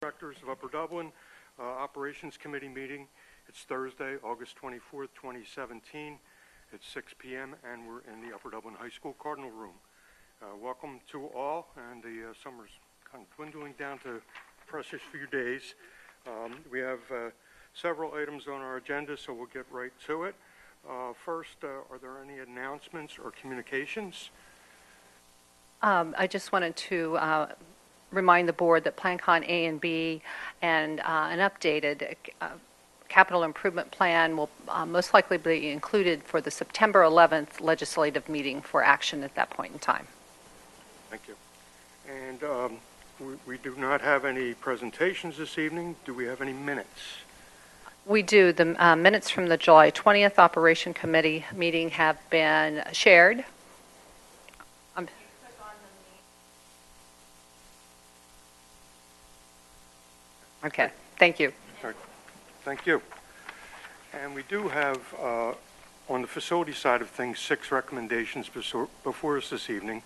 Directors of Upper Dublin Operations Committee meeting. It's Thursday, August 24th, 2017. It's 6 p.m. and we're in the Upper Dublin High School Cardinal Room. Welcome to all, and the summer's kind of dwindling down to precious few days. We have several items on our agenda, so we'll get right to it. First, are there any announcements or communications? I just wanted to remind the board that PlanCon A and B and an updated capital improvement plan will most likely be included for the September 11th legislative meeting for action at that point in time. Thank you. And we do not have any presentations this evening. Do we have any minutes? We do. The minutes from the July 20th Operation Committee meeting have been shared. Okay, thank you. Right. Thank you. And we do have, on the facility side of things, 6 recommendations before us this evening.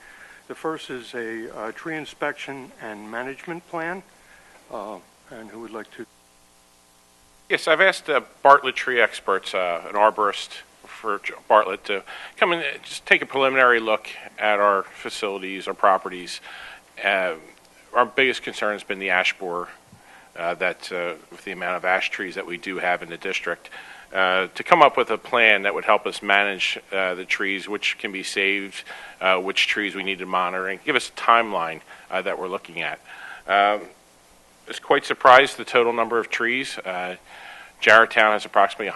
The first is a tree inspection and management plan. And who would like to? Yes, I've asked Bartlett tree experts, an arborist for Bartlett, to come and just take a preliminary look at our facilities, our properties. Our biggest concern has been the ash borer. With the amount of ash trees that we do have in the district, to come up with a plan that would help us manage the trees, which can be saved, which trees we need to monitor, and give us a timeline that we're looking at. I was quite surprised the total number of trees. Jarretttown has approximately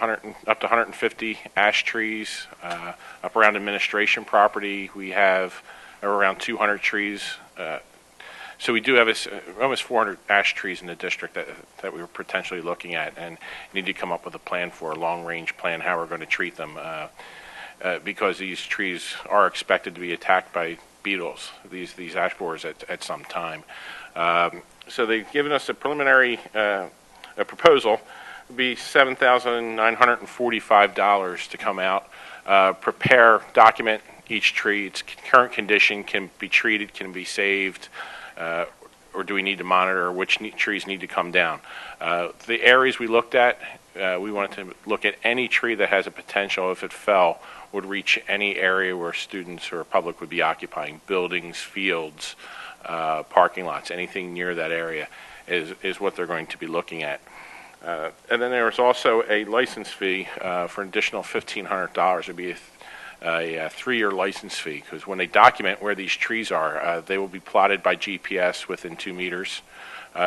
up to 150 ash trees. Up around administration property, we have around 200 trees. So we do have almost 400 ash trees in the district that we were potentially looking at, and need to come up with a plan for a long-range plan how we're going to treat them, because these trees are expected to be attacked by beetles, these ash borers at some time. So they've given us a preliminary a proposal. It would be $7,945 to come out, prepare, document each tree, its current condition, can be treated, can be saved. Or do we need to monitor which trees need to come down? The areas we looked at, we wanted to look at any tree that has a potential, if it fell, would reach any area where students or public would be occupying, buildings, fields, parking lots, anything near that area is what they're going to be looking at. And then there was also a license fee for an additional $1,500. It would be a 3-year license fee, because when they document where these trees are, they will be plotted by GPS within 2 meters.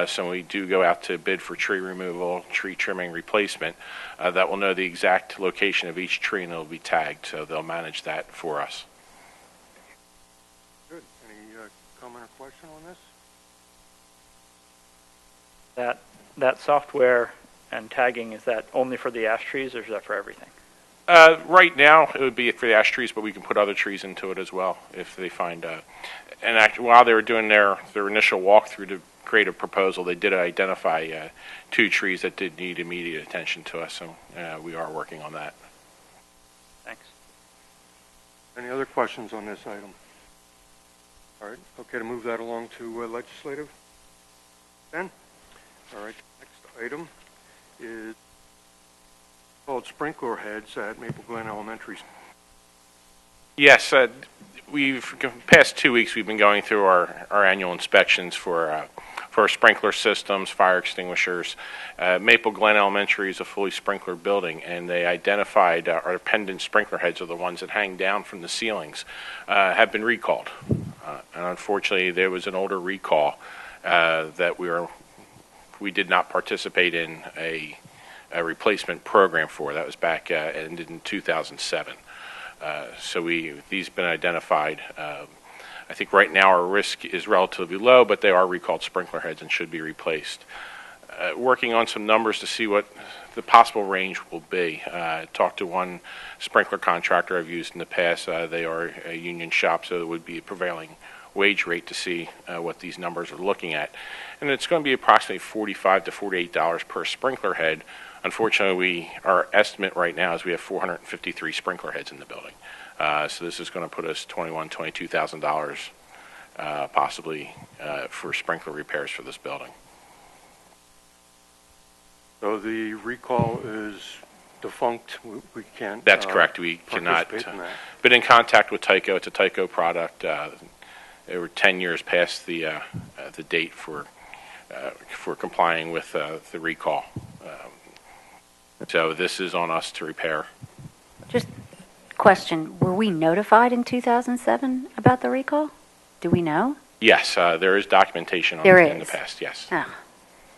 So when we do go out to bid for tree removal, tree trimming, replacement, that will know the exact location of each tree and it will be tagged, so they'll manage that for us. Good. Any comment or question on this? That software and tagging, is that only for the ash trees, or is that for everything? Right now, it would be for the ash trees, but we can put other trees into it as well if they find. And actually, while they were doing their initial walkthrough to create a proposal, they did identify 2 trees that did need immediate attention to us, so we are working on that. Thanks. Any other questions on this item? All right. Okay, to move that along to legislative. Ben? All right. Next item is called sprinkler heads at Glen Elementary. Yes, for the past 2 weeks we've been going through our annual inspections for sprinkler systems, fire extinguishers. Glen Elementary is a fully sprinkler building, and they identified our pendant sprinkler heads, are the ones that hang down from the ceilings, have been recalled. And unfortunately, there was an older recall that we did not participate in a replacement program for. That was back ended in 2007. So these have been identified. I think right now our risk is relatively low, but they are recalled sprinkler heads and should be replaced. Working on some numbers to see what the possible range will be. Talked to one sprinkler contractor I've used in the past. They are a union shop, so it would be a prevailing wage rate to see what these numbers are looking at. And it's going to be approximately $45 to $48 per sprinkler head. Unfortunately, our estimate right now is we have 453 sprinkler heads in the building. So this is going to put us $21,000, $22,000 possibly for sprinkler repairs for this building. So the recall is defunct. We can't. That's correct. We cannot. Participate in that. Been in contact with Tyco. It's a Tyco product. They were 10 years past the date for complying with the recall. So this is on us to repair. Just question, were we notified in 2007 about the recall? Do we know? Yes, there is documentation on There it in the is. past. Yes. Oh,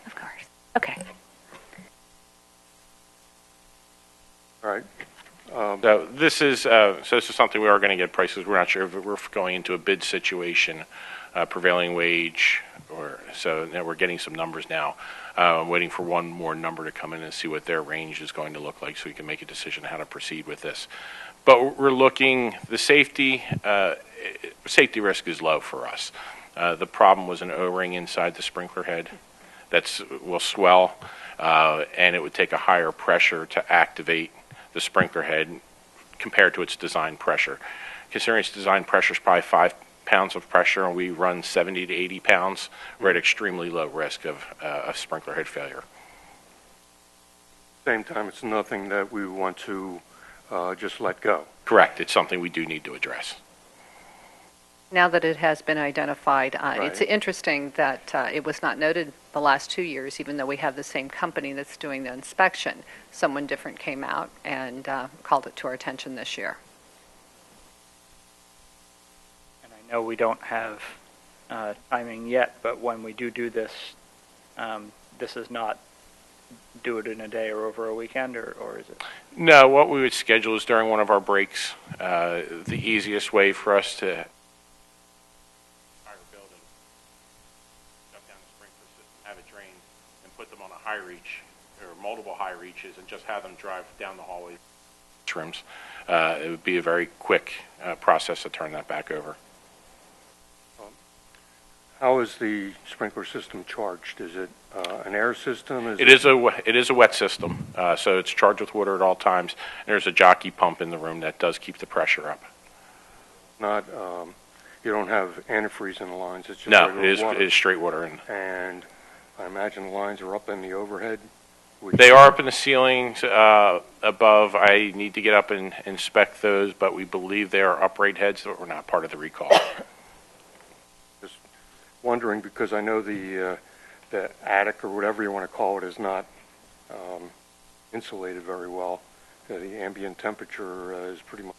of course. Okay. All right. So this is something we are going to get prices. We're not sure if we're going into a bid situation, prevailing wage, or so. Now we're getting some numbers now. Waiting for one more number to come in and see what their range is going to look like, so we can make a decision how to proceed with this. But we're looking. The safety risk is low for us. The problem was an O-ring inside the sprinkler head that will swell, and it would take a higher pressure to activate the sprinkler head compared to its design pressure. Considering its design pressure is probably 5 pounds of pressure, and we run 70 to 80 pounds, we're at extremely low risk of sprinkler head failure. Same time, it's nothing that we want to just let go. Correct. It's something we do need to address. Now that it has been identified, it's Right. interesting that it was not noted the last 2 years, even though we have the same company that's doing the inspection. Someone different came out and called it to our attention this year. And I know we don't have timing yet, but when we do this, this is not do it in a day or over a weekend, or is it? No, what we would schedule is during one of our breaks. The easiest way for us to hire a building, shut down the sprinkler system, have it drained, and put them on a high reach or multiple high reaches, and just have them drive down the hallway rooms. It would be a very quick process to turn that back over. How is the sprinkler system charged? Is it an air system? It is a wet system, so it's charged with water at all times. And there's a jockey pump in the room that does keep the pressure up. Not, you don't have antifreeze in the lines. It's just No, regular water. it is straight water in. And I imagine the lines are up in the overhead. They are up in the ceilings above. I need to get up and inspect those, but we believe they are upright heads that were not part of the recall. Just wondering, because I know the attic, or whatever you want to call it, is not insulated very well. The ambient temperature is pretty much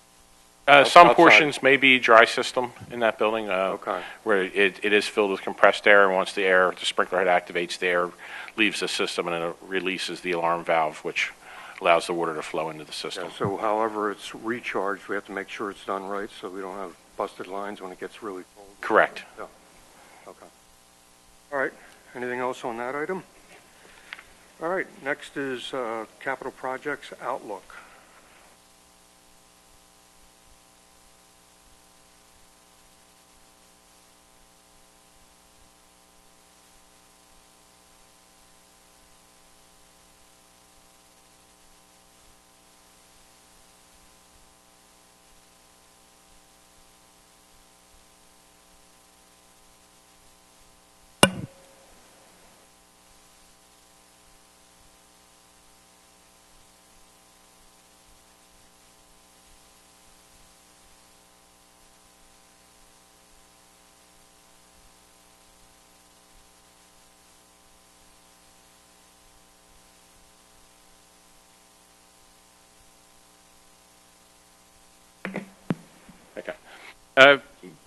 Some outside. portions may be dry system in that building, Okay. where it is filled with compressed air, and once the sprinkler head activates, the air leaves the system and it releases the alarm valve, which allows the water to flow into the system. Yeah, so however it's recharged, we have to make sure it's done right so we don't have busted lines when it gets really cold. Correct. Yeah. Okay. All right. Anything else on that item? All right. Next is capital projects outlook.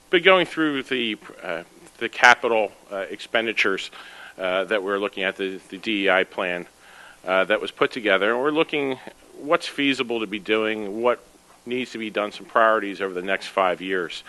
But going through the capital expenditures that we're looking at, the DEI plan that was put together, and we're looking what's feasible to be doing, what needs to be done, some priorities over the next 5 years.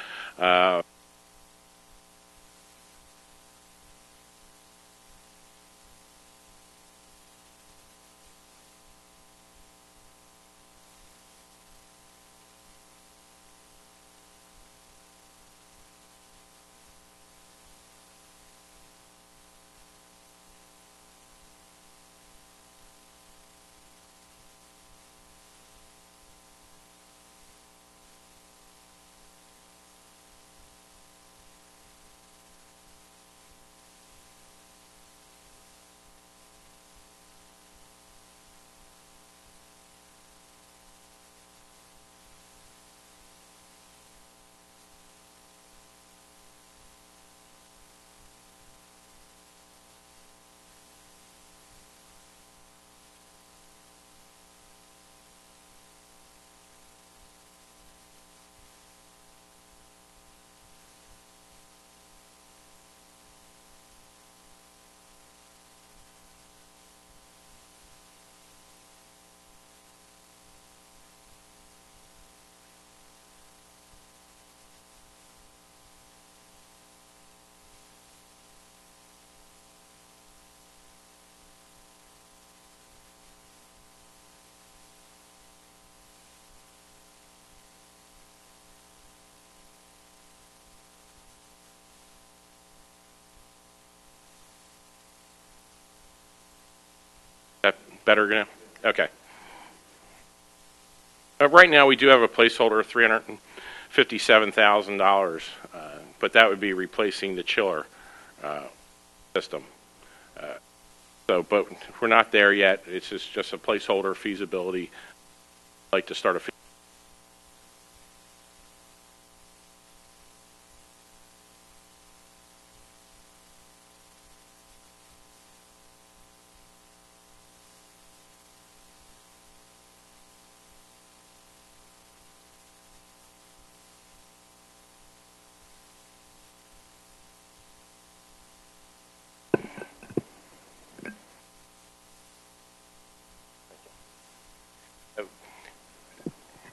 Better now? Okay. Right now, we do have a placeholder of $357,000, but that would be replacing the chiller system. But we're not there yet. It's just a placeholder feasibility. I'd like to start a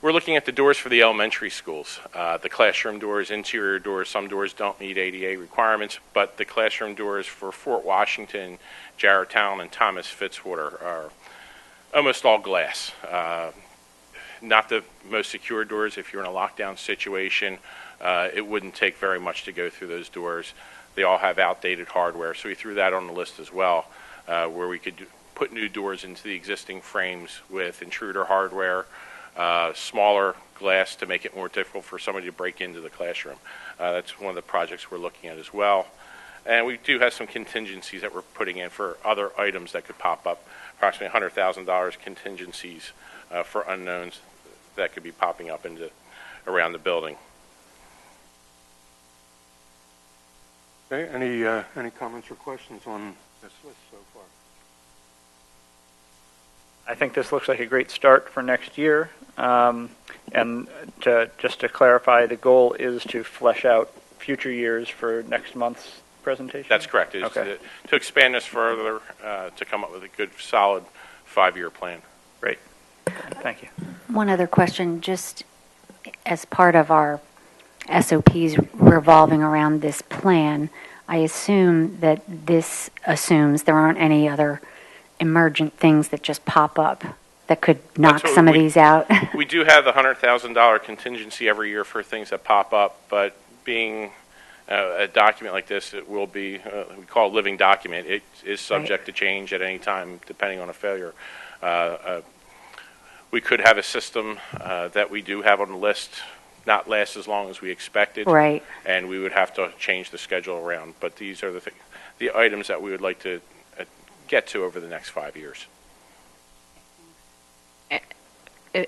We're looking at the doors for the elementary schools. The classroom doors, interior doors, some doors don't meet ADA requirements, but the classroom doors for Fort Washington, Jarretttown, and Thomas Fitzwater are almost all glass. Not the most secure doors. If you're in a lockdown situation, it wouldn't take very much to go through those doors. They all have outdated hardware, so we threw that on the list as well, where we could put new doors into the existing frames with intruder hardware, smaller glass to make it more difficult for somebody to break into the classroom. That's one of the projects we're looking at as well. And we do have some contingencies that we're putting in for other items that could pop up, approximately $100,000 contingencies for unknowns that could be popping up around the building. Okay, any comments or questions on this list so far? I think this looks like a great start for next year. And just to clarify, the goal is to flesh out future years for next month's presentation? That's correct. It's okay. To expand this further, to come up with a good, solid 5-year plan. Great. Thank you. One other question, just as part of our SOPs revolving around this plan, I assume that this assumes there aren't any other emergent things that just pop up that could knock some of these out. We do have the $100,000 contingency every year for things that pop up, but being a document like this, it will be, we call it a living document. It is subject to change at any time depending on a failure. We could have a system that we do have on the list not last as long as we expected, right? And we would have to change the schedule around. But these are the items that we would like to get to over the next 5 years.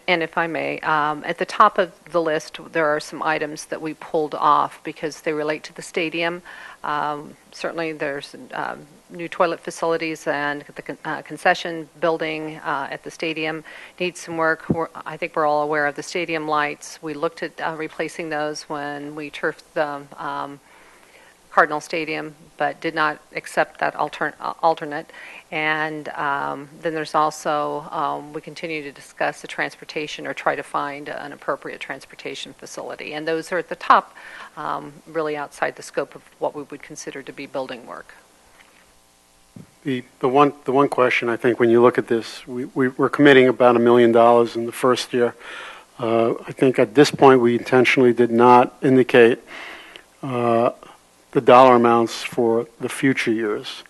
And if I may, at the top of the list, there are some items that we pulled off because they relate to the stadium. Certainly, there's new toilet facilities, and the concession building at the stadium needs some work. I think we're all aware of the stadium lights. We looked at replacing those when we turfed the Cardinal Stadium, but did not accept that alternate. And then there's also, we continue to discuss the transportation or try to find an appropriate transportation facility. And those are at the top, really outside the scope of what we would consider to be building work. The one question, I think, when you look at this, we're committing about $1 million in the first year. I think at this point we intentionally did not indicate the dollar amounts for the future years.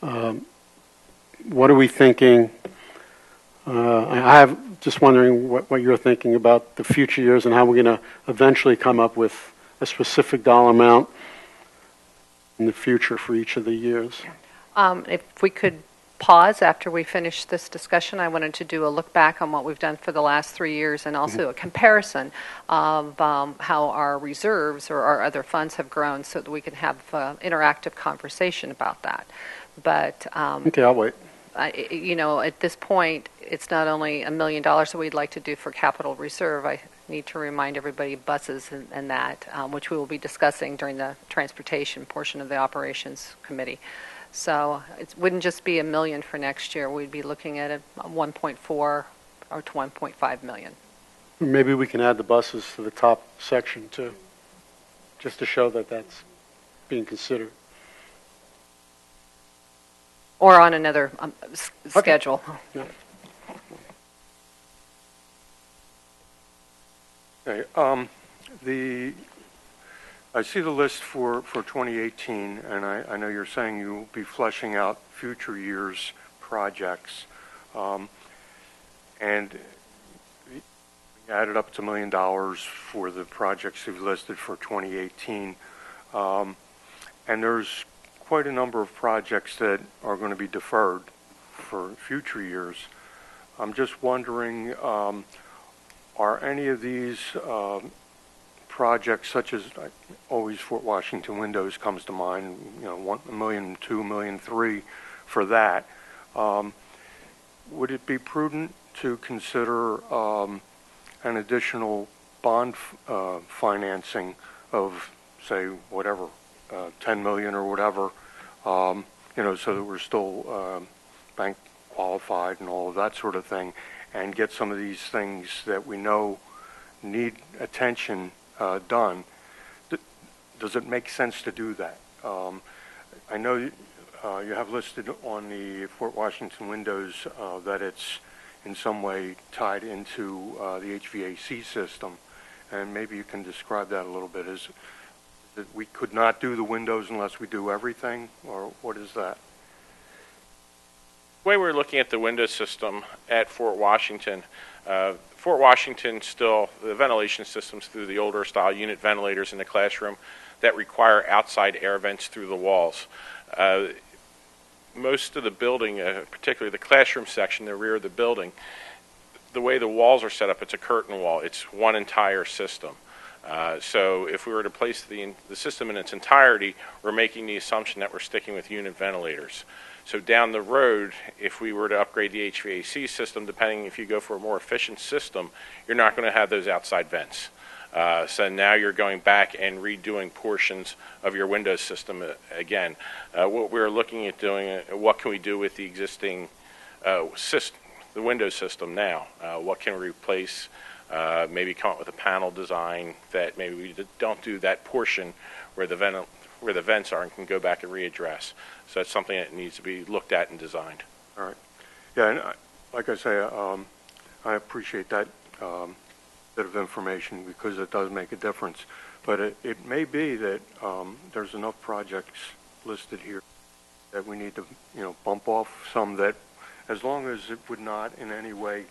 What are we thinking? I have just wondering what you're thinking about the future years and how we're going to eventually come up with a specific dollar amount in the future for each of the years. If we could pause after we finish this discussion, I wanted to do a look back on what we've done for the last 3 years and also a comparison of how our reserves or our other funds have grown so that we can have interactive conversation about that. But okay, I'll wait. At this point, it's not only $1 million that we'd like to do for capital reserve. I need to remind everybody buses and that, which we will be discussing during the transportation portion of the operations committee. So it wouldn't just be $1 million for next year. We'd be looking at 1.4 or to 1.5 million. Maybe we can add the buses to the top section too, just to show that that's being considered. Or on another schedule. Yeah. Okay. I see the list for 2018, and I know you're saying you'll be fleshing out future years' projects. And we added up to $1 million for the projects we've listed for 2018. And there's quite a number of projects that are going to be deferred for future years. I'm just wondering, are any of these projects, such as always Fort Washington Windows comes to mind, $1 million, $2 million, $3 million for that, would it be prudent to consider an additional bond financing of, say, whatever, 10 million or whatever, so that we're still bank qualified and all of that sort of thing, and get some of these things that we know need attention done? Does it make sense to do that? I know you have listed on the Fort Washington Windows that it's in some way tied into the HVAC system, and maybe you can describe that a little bit. Is that we could not do the windows unless we do everything, or what is that? The way we're looking at the window system at Fort Washington still, the ventilation systems through the older style unit ventilators in the classroom that require outside air vents through the walls. Most of the building, particularly the classroom section, the rear of the building, the way the walls are set up, it's a curtain wall. It's one entire system. So if we were to place the system in its entirety, we're making the assumption that we're sticking with unit ventilators. So down the road, if we were to upgrade the HVAC system, depending if you go for a more efficient system, you're not going to have those outside vents. So now you're going back and redoing portions of your Windows system again. What we're looking at doing, what can we do with the existing system, the Windows system now? What can we replace? Maybe come up with a panel design that maybe we don't do that portion where the vents are and can go back and readdress. So that's something that needs to be looked at and designed. All right. Yeah, and like I say, I appreciate that bit of information because it does make a difference. But it may be that there's enough projects listed here that we need to, bump off some that, as long as it would not in any way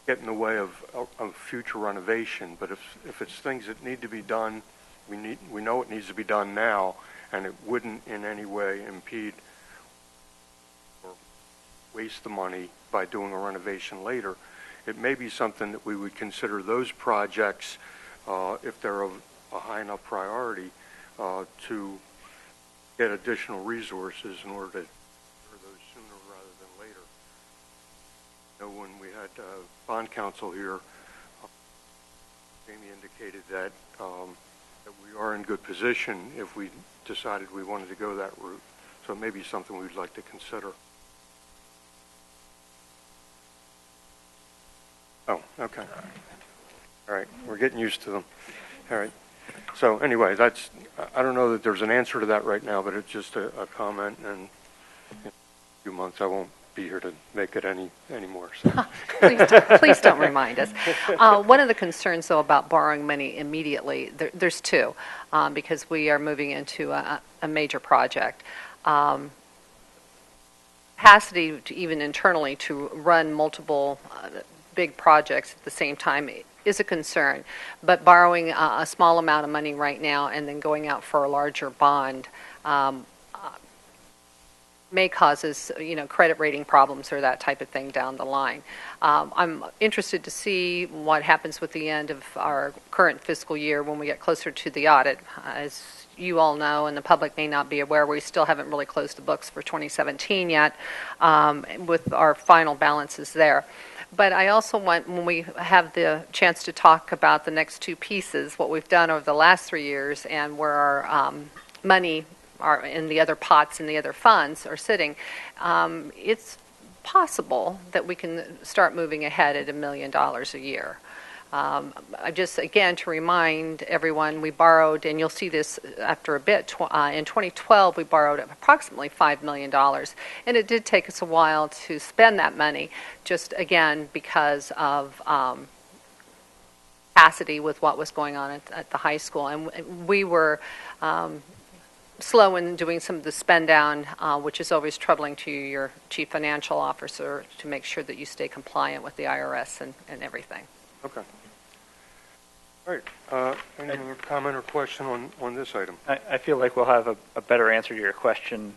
get in the way of future renovation. But if it's things that need to be done, we know it needs to be done now, and it wouldn't in any way impede or waste the money by doing a renovation later. It may be something that we would consider those projects, if they're of a high enough priority, to get additional resources in order to do those sooner rather than later. When we had bond counsel here, Jamie indicated that that we are in good position if we decided we wanted to go that route. So it may be something we'd like to consider. Oh, okay. All right, we're getting used to them. All right. So anyway, I don't know that there's an answer to that right now, but it's just a comment, and in a few months I won't be here to make it anymore. So. Please don't remind us. One of the concerns, though, about borrowing money immediately, there's two, because we are moving into a major project. Capacity to even internally to run multiple big projects at the same time is a concern, but borrowing a small amount of money right now and then going out for a larger bond may cause us, credit rating problems or that type of thing down the line. I'm interested to see what happens with the end of our current fiscal year when we get closer to the audit. As you all know, and the public may not be aware, we still haven't really closed the books for 2017 yet, with our final balances there. But I also want, when we have the chance to talk about the next two pieces, what we've done over the last 3 years and where our money are in the other pots and the other funds are sitting, it's possible that we can start moving ahead at $1 million a year. Just again to remind everyone, we borrowed, and you'll see this after a bit, in 2012 we borrowed approximately $5 million, and it did take us a while to spend that money, just again because of capacity with what was going on at the high school. And we were slow in doing some of the spend down, which is always troubling to your chief financial officer to make sure that you stay compliant with the IRS and everything. Okay. All right. Any other comment or question on this item? I feel like we'll have a better answer to your question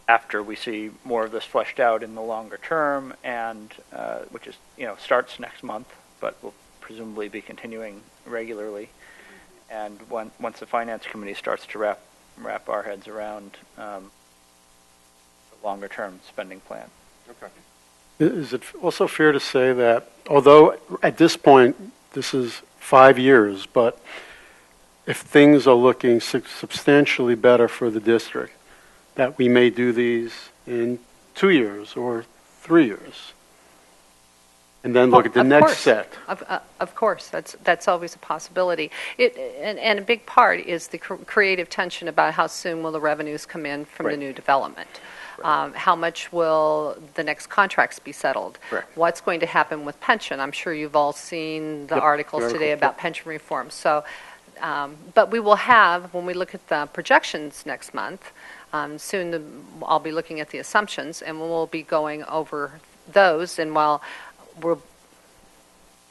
after we see more of this fleshed out in the longer term, and which is, starts next month, but will presumably be continuing regularly. And once the finance committee starts to wrap our heads around the longer term spending plan. Okay. Is it also fair to say that, although at this point, this is 5 years, but if things are looking substantially better for the district, that we may do these in 2 years or 3 years? And then look at the next set. Of course, that's always a possibility. And a big part is the creative tension about how soon will the revenues come in from the new development. How much will the next contracts be settled? What's going to happen with pension? I'm sure you've all seen the articles today about pension reform. So, but we will have, when we look at the projections next month, soon I'll be looking at the assumptions, and we'll be going over those. And while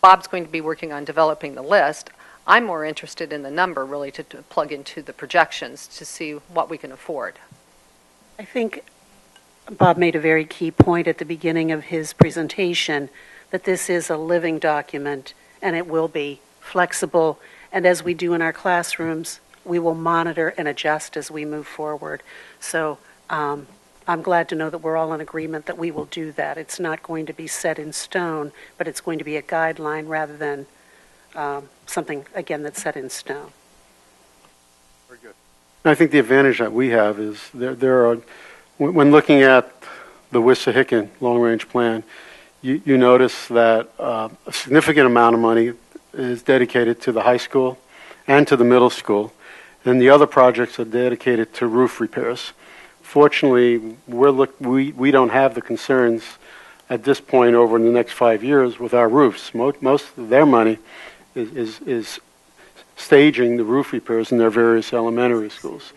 Bob's going to be working on developing the list, I'm more interested in the number, really, to plug into the projections to see what we can afford. I think Bob made a very key point at the beginning of his presentation, that this is a living document and it will be flexible. And as we do in our classrooms, we will monitor and adjust as we move forward. So I'm glad to know that we're all in agreement that we will do that. It's not going to be set in stone, but it's going to be a guideline rather than something, again, that's set in stone. Very good. I think the advantage that we have is there are, when looking at the Wissahickon long-range plan, you notice that a significant amount of money is dedicated to the high school and to the middle school, and the other projects are dedicated to roof repairs. Fortunately, we don't have the concerns at this point over in the next 5 years with our roofs. Most of their money is staging the roof repairs in their various elementary schools.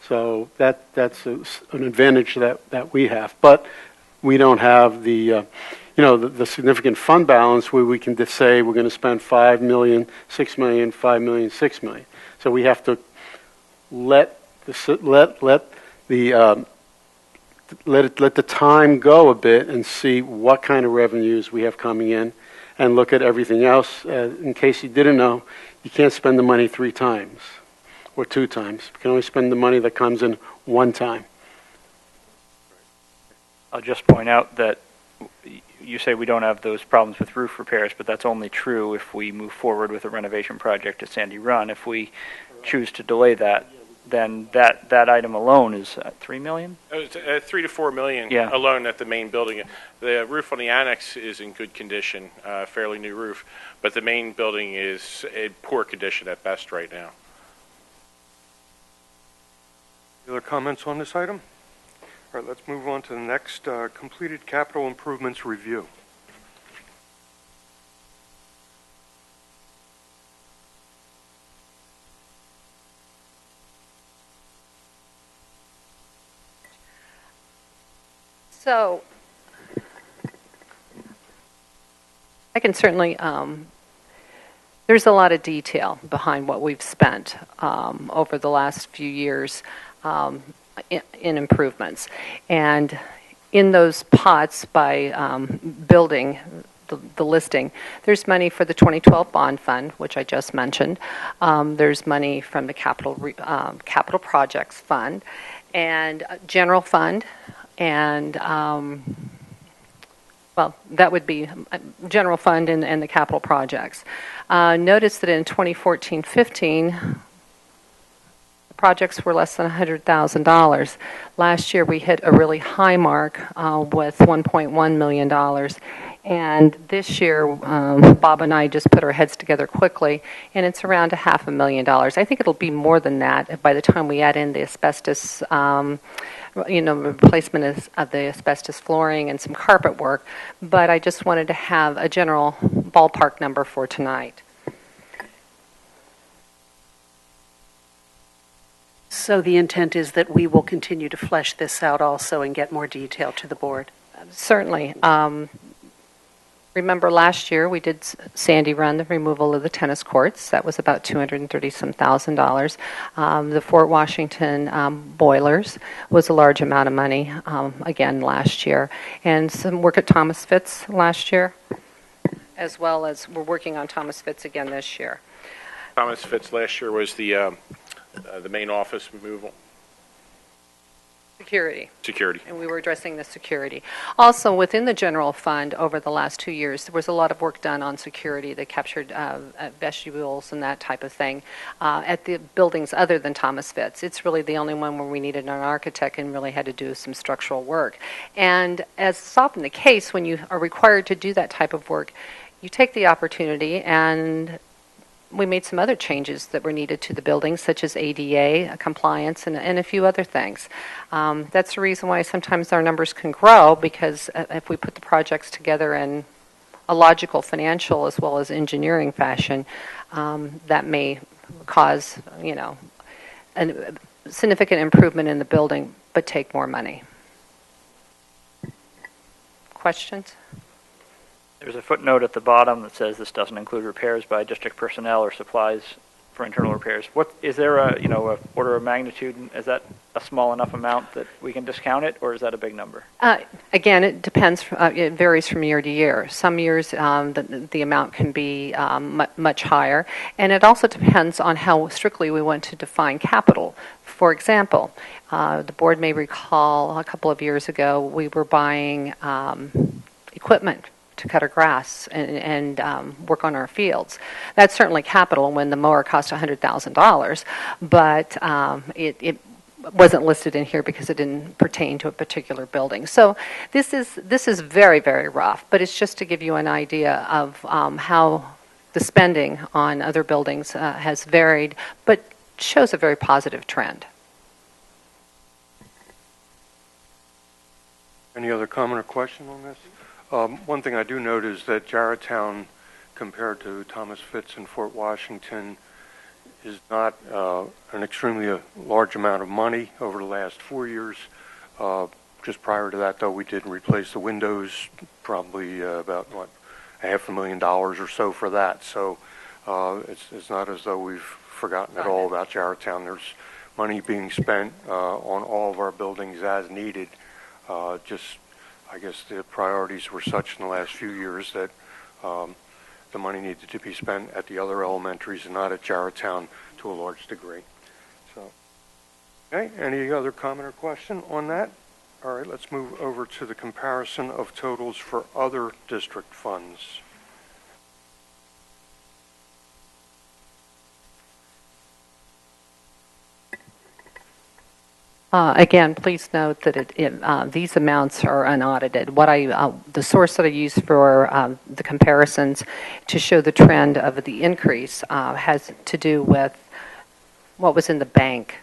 So that's an advantage that we have. But we don't have the the significant fund balance where we can just say we're going to spend $5 million, $6 million, $5 million, $6 million. So we have to let the time go a bit and see what kind of revenues we have coming in, and look at everything else. In case you didn't know, you can't spend the money 3 times or 2 times. You can only spend the money that comes in 1 time. I'll just point out that you say we don't have those problems with roof repairs, but that's only true if we move forward with a renovation project at Sandy Run. If we choose to delay that, then that item alone is $3 million? It's, $3 to $4 million alone at the main building. The roof on the annex is in good condition, fairly new roof, but the main building is in poor condition at best right now. Any other comments on this item? All right, let's move on to the next completed capital improvements review. So I can certainly, there's a lot of detail behind what we've spent over the last few years in improvements. And in those pots by building the listing, there's money for the 2012 bond fund, which I just mentioned. There's money from the capital projects fund and general fund. And, well, that would be general fund and the capital projects. Notice that in 2014-15, projects were less than $100,000. Last year we hit a really high mark with $1.1 million. And this year, Bob and I just put our heads together quickly, and it's around $500,000. I think it'll be more than that by the time we add in the asbestos, replacement of the asbestos flooring and some carpet work. But I just wanted to have a general ballpark number for tonight. So the intent is that we will continue to flesh this out also and get more detail to the board. Certainly. Remember last year we did Sandy Run, the removal of the tennis courts. That was about $230-some thousand. The Fort Washington boilers was a large amount of money, again, last year. And some work at Thomas Fitz last year, as well as we're working on Thomas Fitz again this year. Thomas Fitz last year was the main office removal. Security. And we were addressing the security. Also, within the general fund over the last 2 years, there was a lot of work done on security that captured vestibules and that type of thing at the buildings other than Thomas Fitz. It's really the only one where we needed an architect and really had to do some structural work. And as is often the case, when you are required to do that type of work, you take the opportunity, and we made some other changes that were needed to the buildings, such as ADA compliance and a few other things. That's the reason why sometimes our numbers can grow, because if we put the projects together in a logical financial as well as engineering fashion, that may cause, a significant improvement in the building, but take more money. Questions? There's a footnote at the bottom that says this doesn't include repairs by district personnel or supplies for internal repairs. What is there a order of magnitude? Is that a small enough amount that we can discount it, or is that a big number? Again, it depends. It varies from year to year. Some years the amount can be much higher, and it also depends on how strictly we want to define capital. For example, the board may recall a couple of years ago we were buying equipment to cut our grass and work on our fields. That's certainly capital when the mower cost $100,000, but it wasn't listed in here because it didn't pertain to a particular building. So this is very, very rough, but it's just to give you an idea of how the spending on other buildings has varied, but shows a very positive trend. Any other comment or question on this? One thing I do note is that Jarretttown, compared to Thomas Fitz and Fort Washington, is not an extremely large amount of money over the last 4 years. Just prior to that, though, we did replace the windows, probably about, $500,000 or so for that. So it's not as though we've forgotten at all about Jarretttown. There's money being spent on all of our buildings as needed. I guess the priorities were such in the last few years that the money needed to be spent at the other elementaries and not at Jarretttown to a large degree. So, okay, any other comment or question on that? All right, let's move over to the comparison of totals for other district funds. Again, please note that these amounts are unaudited. The source that I use for the comparisons to show the trend of the increase has to do with what was in the bank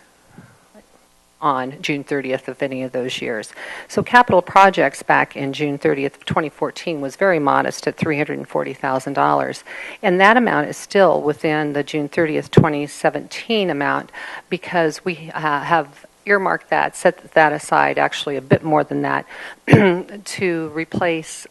on June 30th of any of those years. So capital projects back in June 30th of 2014 was very modest at $340,000. And that amount is still within the June 30th, 2017 amount, because we have earmark that, set that aside, actually a bit more than that, to replace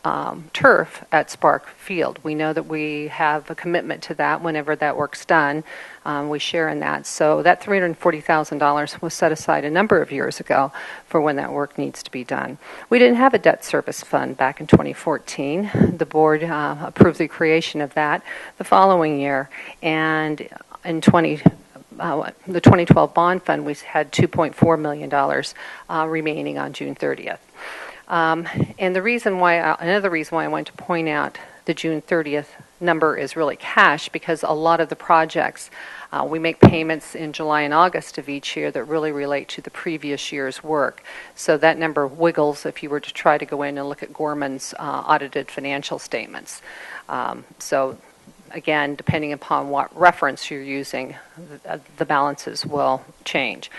turf at Spark Field. We know that we have a commitment to that whenever that work's done. We share in that. So that $340,000 was set aside a number of years ago for when that work needs to be done. We didn't have a debt service fund back in 2014. The board approved the creation of that the following year, and in the 2012 bond fund, we had $2.4 million remaining on June 30th. And another reason why I wanted to point out the June 30th number is really cash, because a lot of the projects, we make payments in July and August of each year that really relate to the previous year's work. So that number wiggles if you were to try to go in and look at Gorman's audited financial statements. So again, depending upon what reference you're using, the balances will change.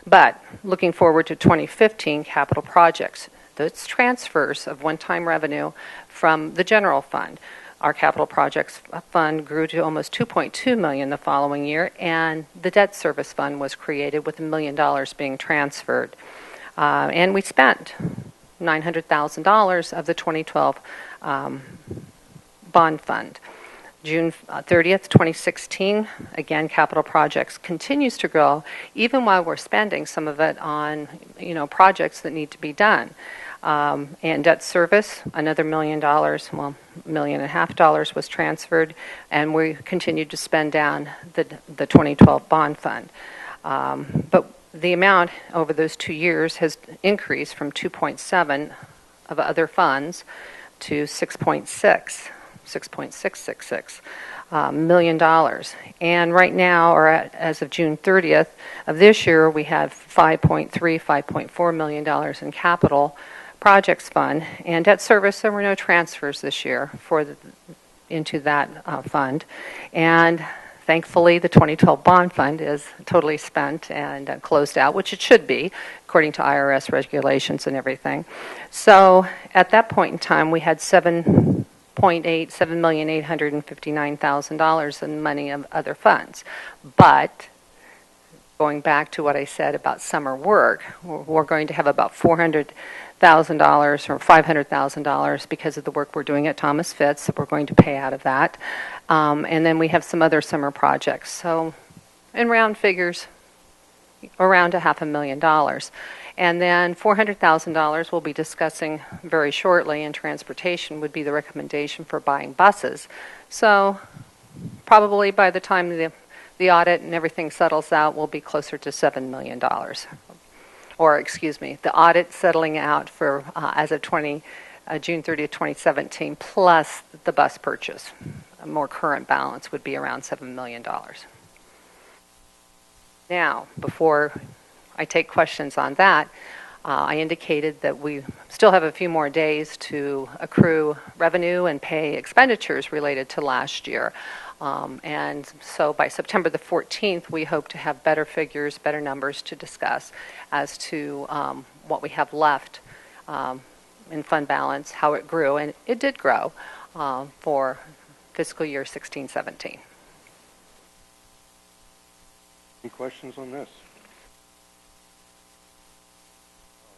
But looking forward to 2015 capital projects, those transfers of one-time revenue from the general fund. our capital projects fund grew to almost $2.2 million the following year, and the debt service fund was created with $1 million being transferred. And we spent $900,000 of the 2012 bond fund. June 30th, 2016, again, capital projects continues to grow, even while we're spending some of it on, projects that need to be done. And debt service, another $1 million, well, $1.5 million was transferred, and we continued to spend down the 2012 bond fund. But the amount over those 2 years has increased from 2.7 of other funds to $6.666 million. And right now, or as of June 30th of this year, we have $5.4 million in capital projects fund, and debt service. There were no transfers this year into that fund, and thankfully the 2012 bond fund is totally spent and closed out, which it should be according to IRS regulations and everything. So at that point in time, we had $7,859,000 in money of other funds. But going back to what I said about summer work, we're going to have about $400,000 or $500,000 because of the work we're doing at Thomas Fitz that we're going to pay out of that. And then we have some other summer projects. So in round figures, around $500,000. And then $400,000 we'll be discussing very shortly in transportation would be the recommendation for buying buses. So probably by the time the audit and everything settles out, we'll be closer to $7 million. Or, excuse me, the audit settling out for as of June 30th, 2017, plus the bus purchase. A more current balance would be around $7 million. Now, before I take questions on that, I indicated that we still have a few more days to accrue revenue and pay expenditures related to last year. And so by September the 14th, we hope to have better figures, better numbers to discuss as to what we have left in fund balance, how it grew, and it did grow for fiscal year 16-17. Any questions on this?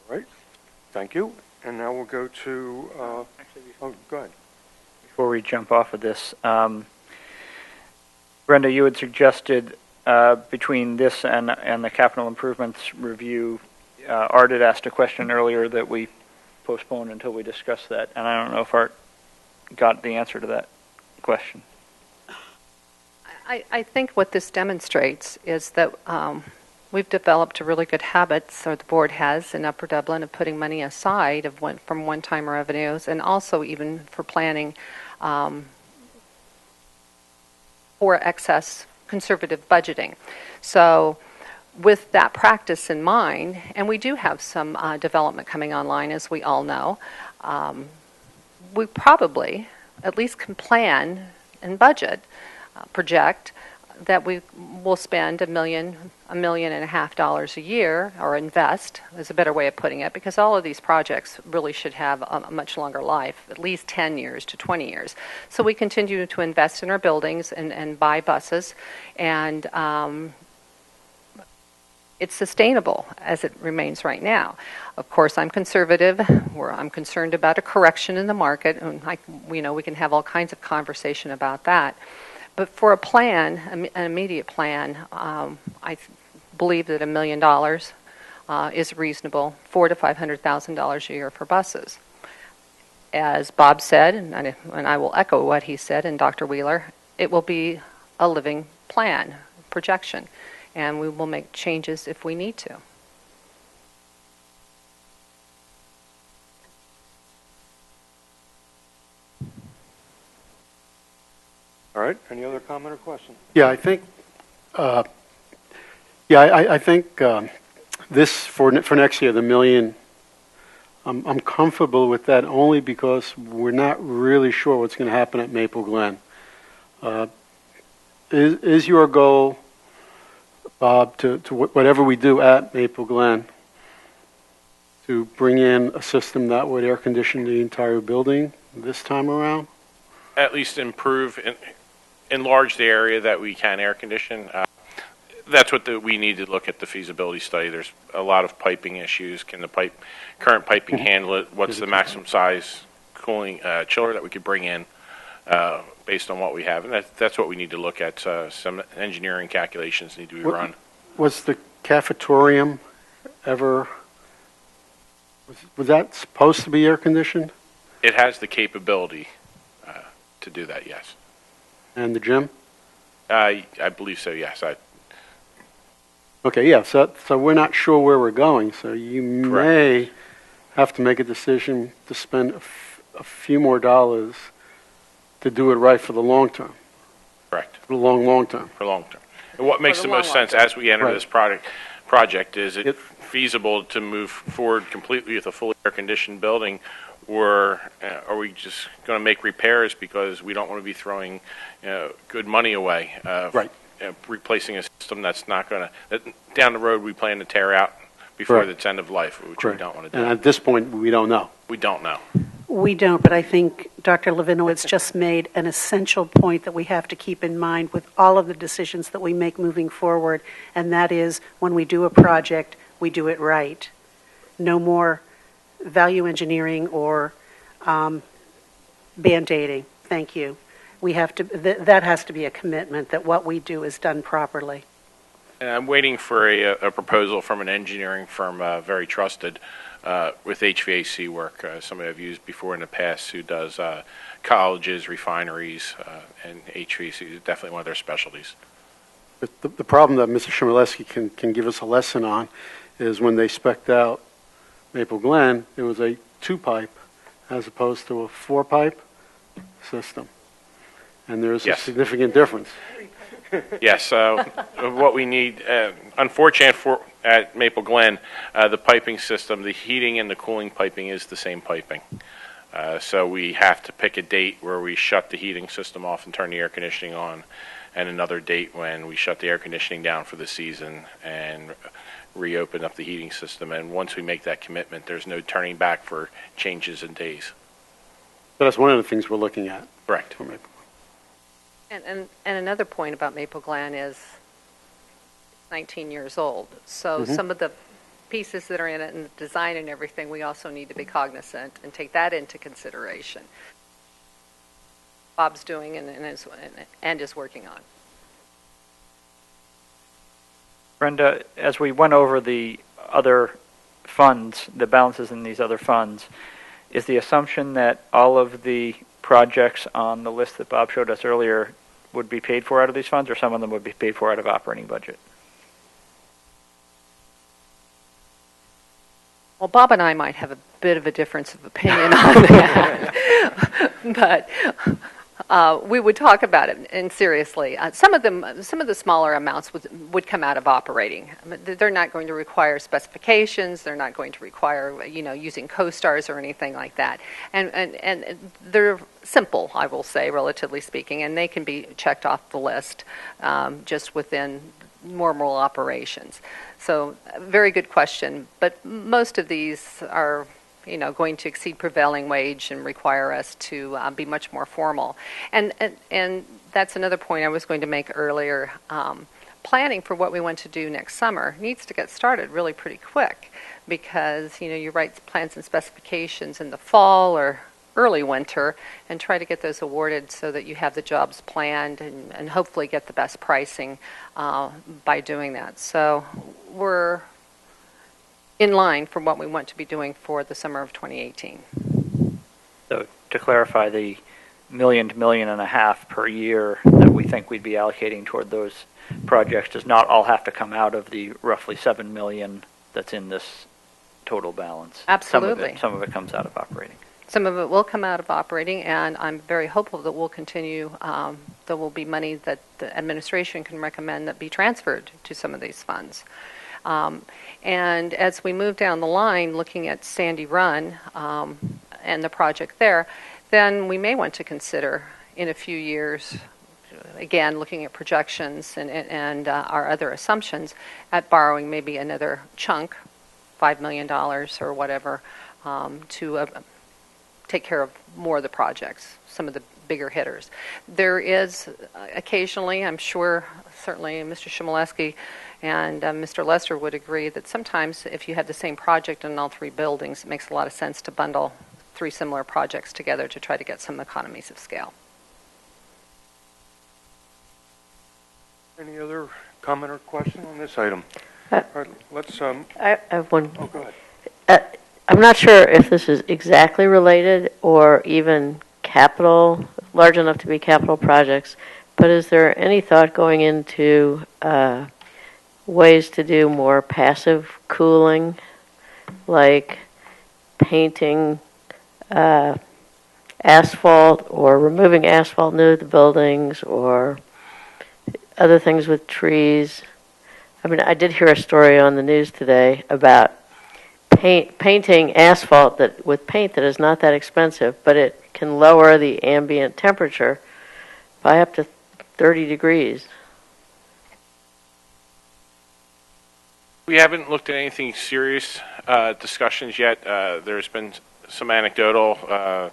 All right, thank you. And now we'll go to, go ahead. Before we jump off of this, Brenda, you had suggested between this and the capital improvements review, Art had asked a question earlier that we postponed until we discussed that, and I don't know if Art got the answer to that question. I think what this demonstrates is that we've developed a really good habit, or the board has in Upper Dublin, of putting money aside from one-time revenues, and also even for planning for excess conservative budgeting. So with that practice in mind, and we do have some development coming online, as we all know, we probably at least can plan and budget, project that we will spend $1.5 million a year, or invest is a better way of putting it, because all of these projects really should have a much longer life, at least 10 years to 20 years. So we continue to invest in our buildings and buy buses, and it's sustainable as it remains right now. Of course, I'm conservative, or I'm concerned about a correction in the market, and we can have all kinds of conversation about that. But for a plan, an immediate plan, I believe that $1 million is reasonable, $400,000 to $500,000 a year for buses. As Bob said, and I will echo what he said, and Dr. Wheeler, it will be a living plan, projection, and we will make changes if we need to. All right, any other comment or question? Yeah, I think, I think this for next year, the million, I'm comfortable with that only because we're not really sure what's going to happen at Maple Glen. Is your goal, Bob, to whatever we do at Maple Glen, to bring in a system that would air condition the entire building this time around? at least improve, enlarge the area that we can air condition. That's what we need to look at the feasibility study. There's a lot of piping issues. Can the current piping handle it? What's the maximum size cooling chiller that we could bring in based on what we have? And that's what we need to look at. Some engineering calculations need to be run. Was the cafetorium ever, was that supposed to be air conditioned? It has the capability to do that, yes. And the gym? I believe so, yes. Okay, yeah, so we're not sure where we're going, so you may have to make a decision to spend a few more dollars to do it right for the long term. Correct. For the long term. For long term. And what makes the most sense as we enter this project is it feasible to move forward completely with a fully air-conditioned building, or are we just going to make repairs because we don't want to be throwing good money away? Replacing a system that's not going to, down the road we plan to tear out before its end of life, which we don't want to do. And at this point, we don't know. We don't know. We don't, but I think Dr. Levinowitz just made an essential point that we have to keep in mind with all of the decisions that we make moving forward, and that is when we do a project, we do it right. No more value engineering or band-aiding. Thank you. We have to. That has to be a commitment that what we do is done properly. And I'm waiting for a proposal from an engineering firm, very trusted, with HVAC work. Somebody I've used before in the past who does colleges, refineries, and HVAC is definitely one of their specialties. But the problem that Mr. Chmielewski can give us a lesson on is when they spec'd out Maple Glen, it was a 2-pipe as opposed to a 4-pipe system. And there's a significant difference. Yes, what we need, unfortunately at Maple Glen, the piping system, the heating and the cooling piping is the same piping. So we have to pick a date where we shut the heating system off and turn the air conditioning on, and another date when we shut the air conditioning down for the season and reopen up the heating system. And once we make that commitment, there's no turning back for changes in days. So that's one of the things we're looking at. Correct. And another point about Maple Glen is it's 19 years old. So some of the pieces that are in it and the design and everything, we also need to be cognizant and take that into consideration. Bob's doing and is working on. Brenda, as we went over the other funds, the balances in these other funds, is the assumption that all of the projects on the list that Bob showed us earlier would be paid for out of these funds, or some of them would be paid for out of operating budget? Well, Bob and I might have a bit of a difference of opinion on that, but we would talk about it, and seriously, some of the smaller amounts would come out of operating. I mean, they're not going to require specifications. They're not going to require, using co-stars or anything like that. And they're simple, I will say, relatively speaking, and they can be checked off the list just within normal operations. So, very good question. But most of these are going to exceed prevailing wage and require us to be much more formal. And that's another point I was going to make earlier. Planning for what we want to do next summer needs to get started really pretty quick because, you write plans and specifications in the fall or early winter and try to get those awarded so that you have the jobs planned and hopefully get the best pricing by doing that. So we're in line for what we want to be doing for the summer of 2018. So to clarify, the $1 million to $1.5 million per year that we think we'd be allocating toward those projects does not all have to come out of the roughly $7 million that's in this total balance. Absolutely. Some of it comes out of operating. Some of it will come out of operating, and I'm very hopeful that we'll continue. There will be money that the administration can recommend that be transferred to some of these funds. And as we move down the line, looking at Sandy Run and the project there, then we may want to consider in a few years, again, looking at projections and our other assumptions, at borrowing maybe another chunk, $5 million or whatever, to take care of more of the projects, some of the bigger hitters. There is occasionally, I'm sure, certainly Mr. Shimoleski and Mr. Lester would agree that sometimes if you have the same project in all three buildings, it makes a lot of sense to bundle three similar projects together to try to get some economies of scale. Any other comment or question on this item? Uh, All right, let's, I have one. oh, go ahead. I'm not sure if this is exactly related or even capital, large enough to be capital projects, but is there any thought going into ways to do more passive cooling, like painting asphalt or removing asphalt near the buildings or other things with trees? I mean, I did hear a story on the news today about painting asphalt with paint that is not that expensive, but it can lower the ambient temperature by up to 30 degrees. We haven't looked at anything serious discussions yet. There's been some anecdotal.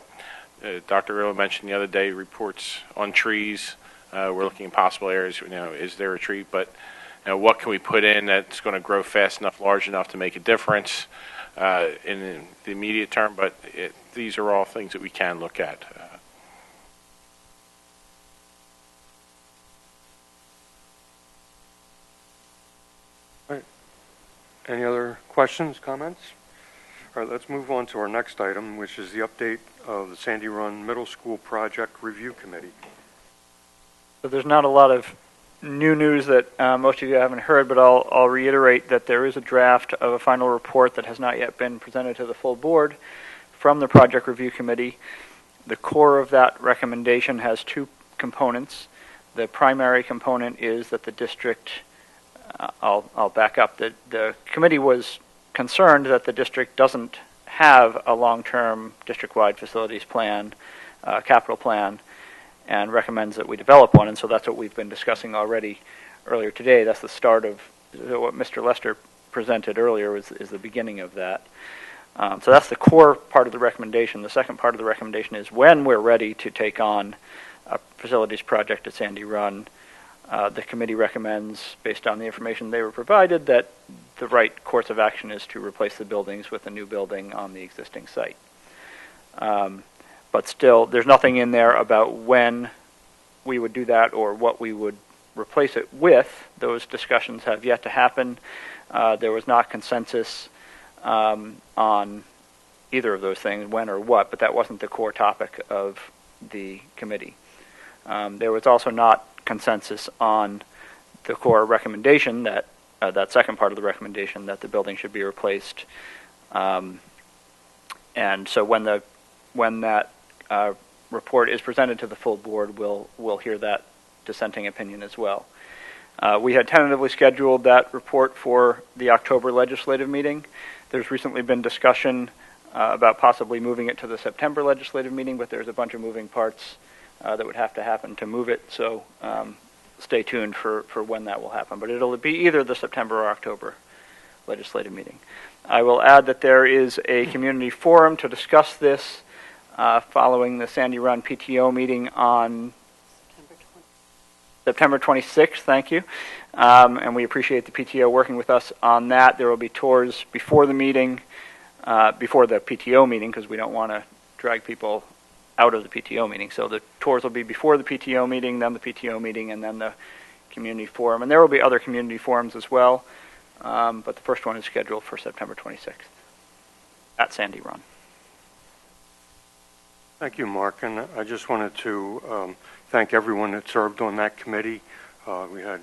Dr. Rillo mentioned the other day reports on trees. We're looking at possible areas. Is there a tree? But what can we put in that's going to grow fast enough, large enough to make a difference in the immediate term? But these are all things that we can look at. Any other questions, comments? All right, let's move on to our next item, which is the update of the Sandy Run Middle School Project Review Committee. So there's not a lot of new news that most of you haven't heard, but I'll reiterate that there is a draft of a final report that has not yet been presented to the full board from the Project Review Committee. The core of that recommendation has two components. The primary component is that the district, I'll back up, the committee was concerned that the district doesn't have a long-term district-wide facilities plan, capital plan, and recommends that we develop one, and so that's what we've been discussing already earlier today. That's the start of what Mr. Lester presented earlier is the beginning of that. So that's the core part of the recommendation. The second part of the recommendation is when we're ready to take on a facilities project at Sandy Run, the committee recommends, based on the information they were provided, that the right course of action is to replace the buildings with a new building on the existing site. But still, there's nothing in there about when we would do that or what we would replace it with. Those discussions have yet to happen. There was not consensus on either of those things, when or what, but that wasn't the core topic of the committee. There was also not consensus on the core recommendation that that second part of the recommendation that the building should be replaced. And so when that report is presented to the full board, we'll hear that dissenting opinion as well. We had tentatively scheduled that report for the October legislative meeting. There's recently been discussion about possibly moving it to the September legislative meeting, but there's a bunch of moving parts that would have to happen to move it, so stay tuned for when that will happen. But it'll be either the September or October legislative meeting. I will add that there is a community forum to discuss this following the Sandy Run PTO meeting on September 26th, thank you. And we appreciate the PTO working with us on that. There will be tours before the meeting, before the PTO meeting, because we don't want to drag people out of the PTO meeting. So the tours will be before the PTO meeting, then the PTO meeting, and then the community forum. And there will be other community forums as well, but the first one is scheduled for September 26th at Sandy Run. Thank you, Mark, and I just wanted to thank everyone that served on that committee. We had,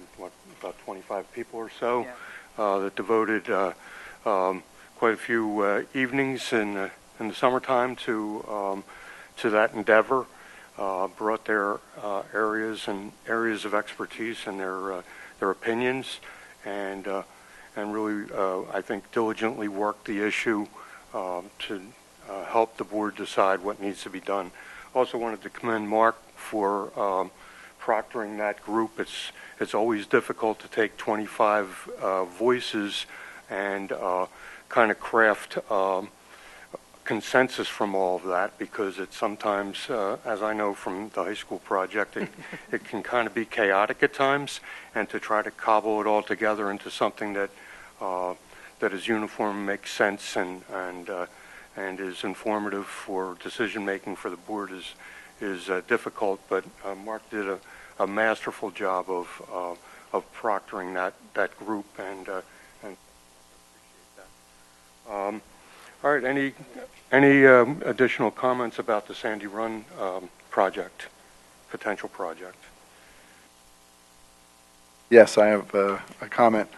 about 25 people or so that devoted quite a few evenings in the summertime to that endeavor, brought their areas of expertise and their opinions, and really, I think, diligently worked the issue to help the board decide what needs to be done. Also wanted to commend Mark for proctoring that group. It's always difficult to take 25 voices and kind of craft consensus from all of that, because it sometimes, as I know from the high school project, it can kind of be chaotic at times, and to try to cobble it all together into something that that is uniform, makes sense, and is informative for decision making for the board is difficult. But Mark did a masterful job of proctoring that group, and appreciate that. All right, any additional comments about the Sandy Run project, potential project? Yes, I have a comment.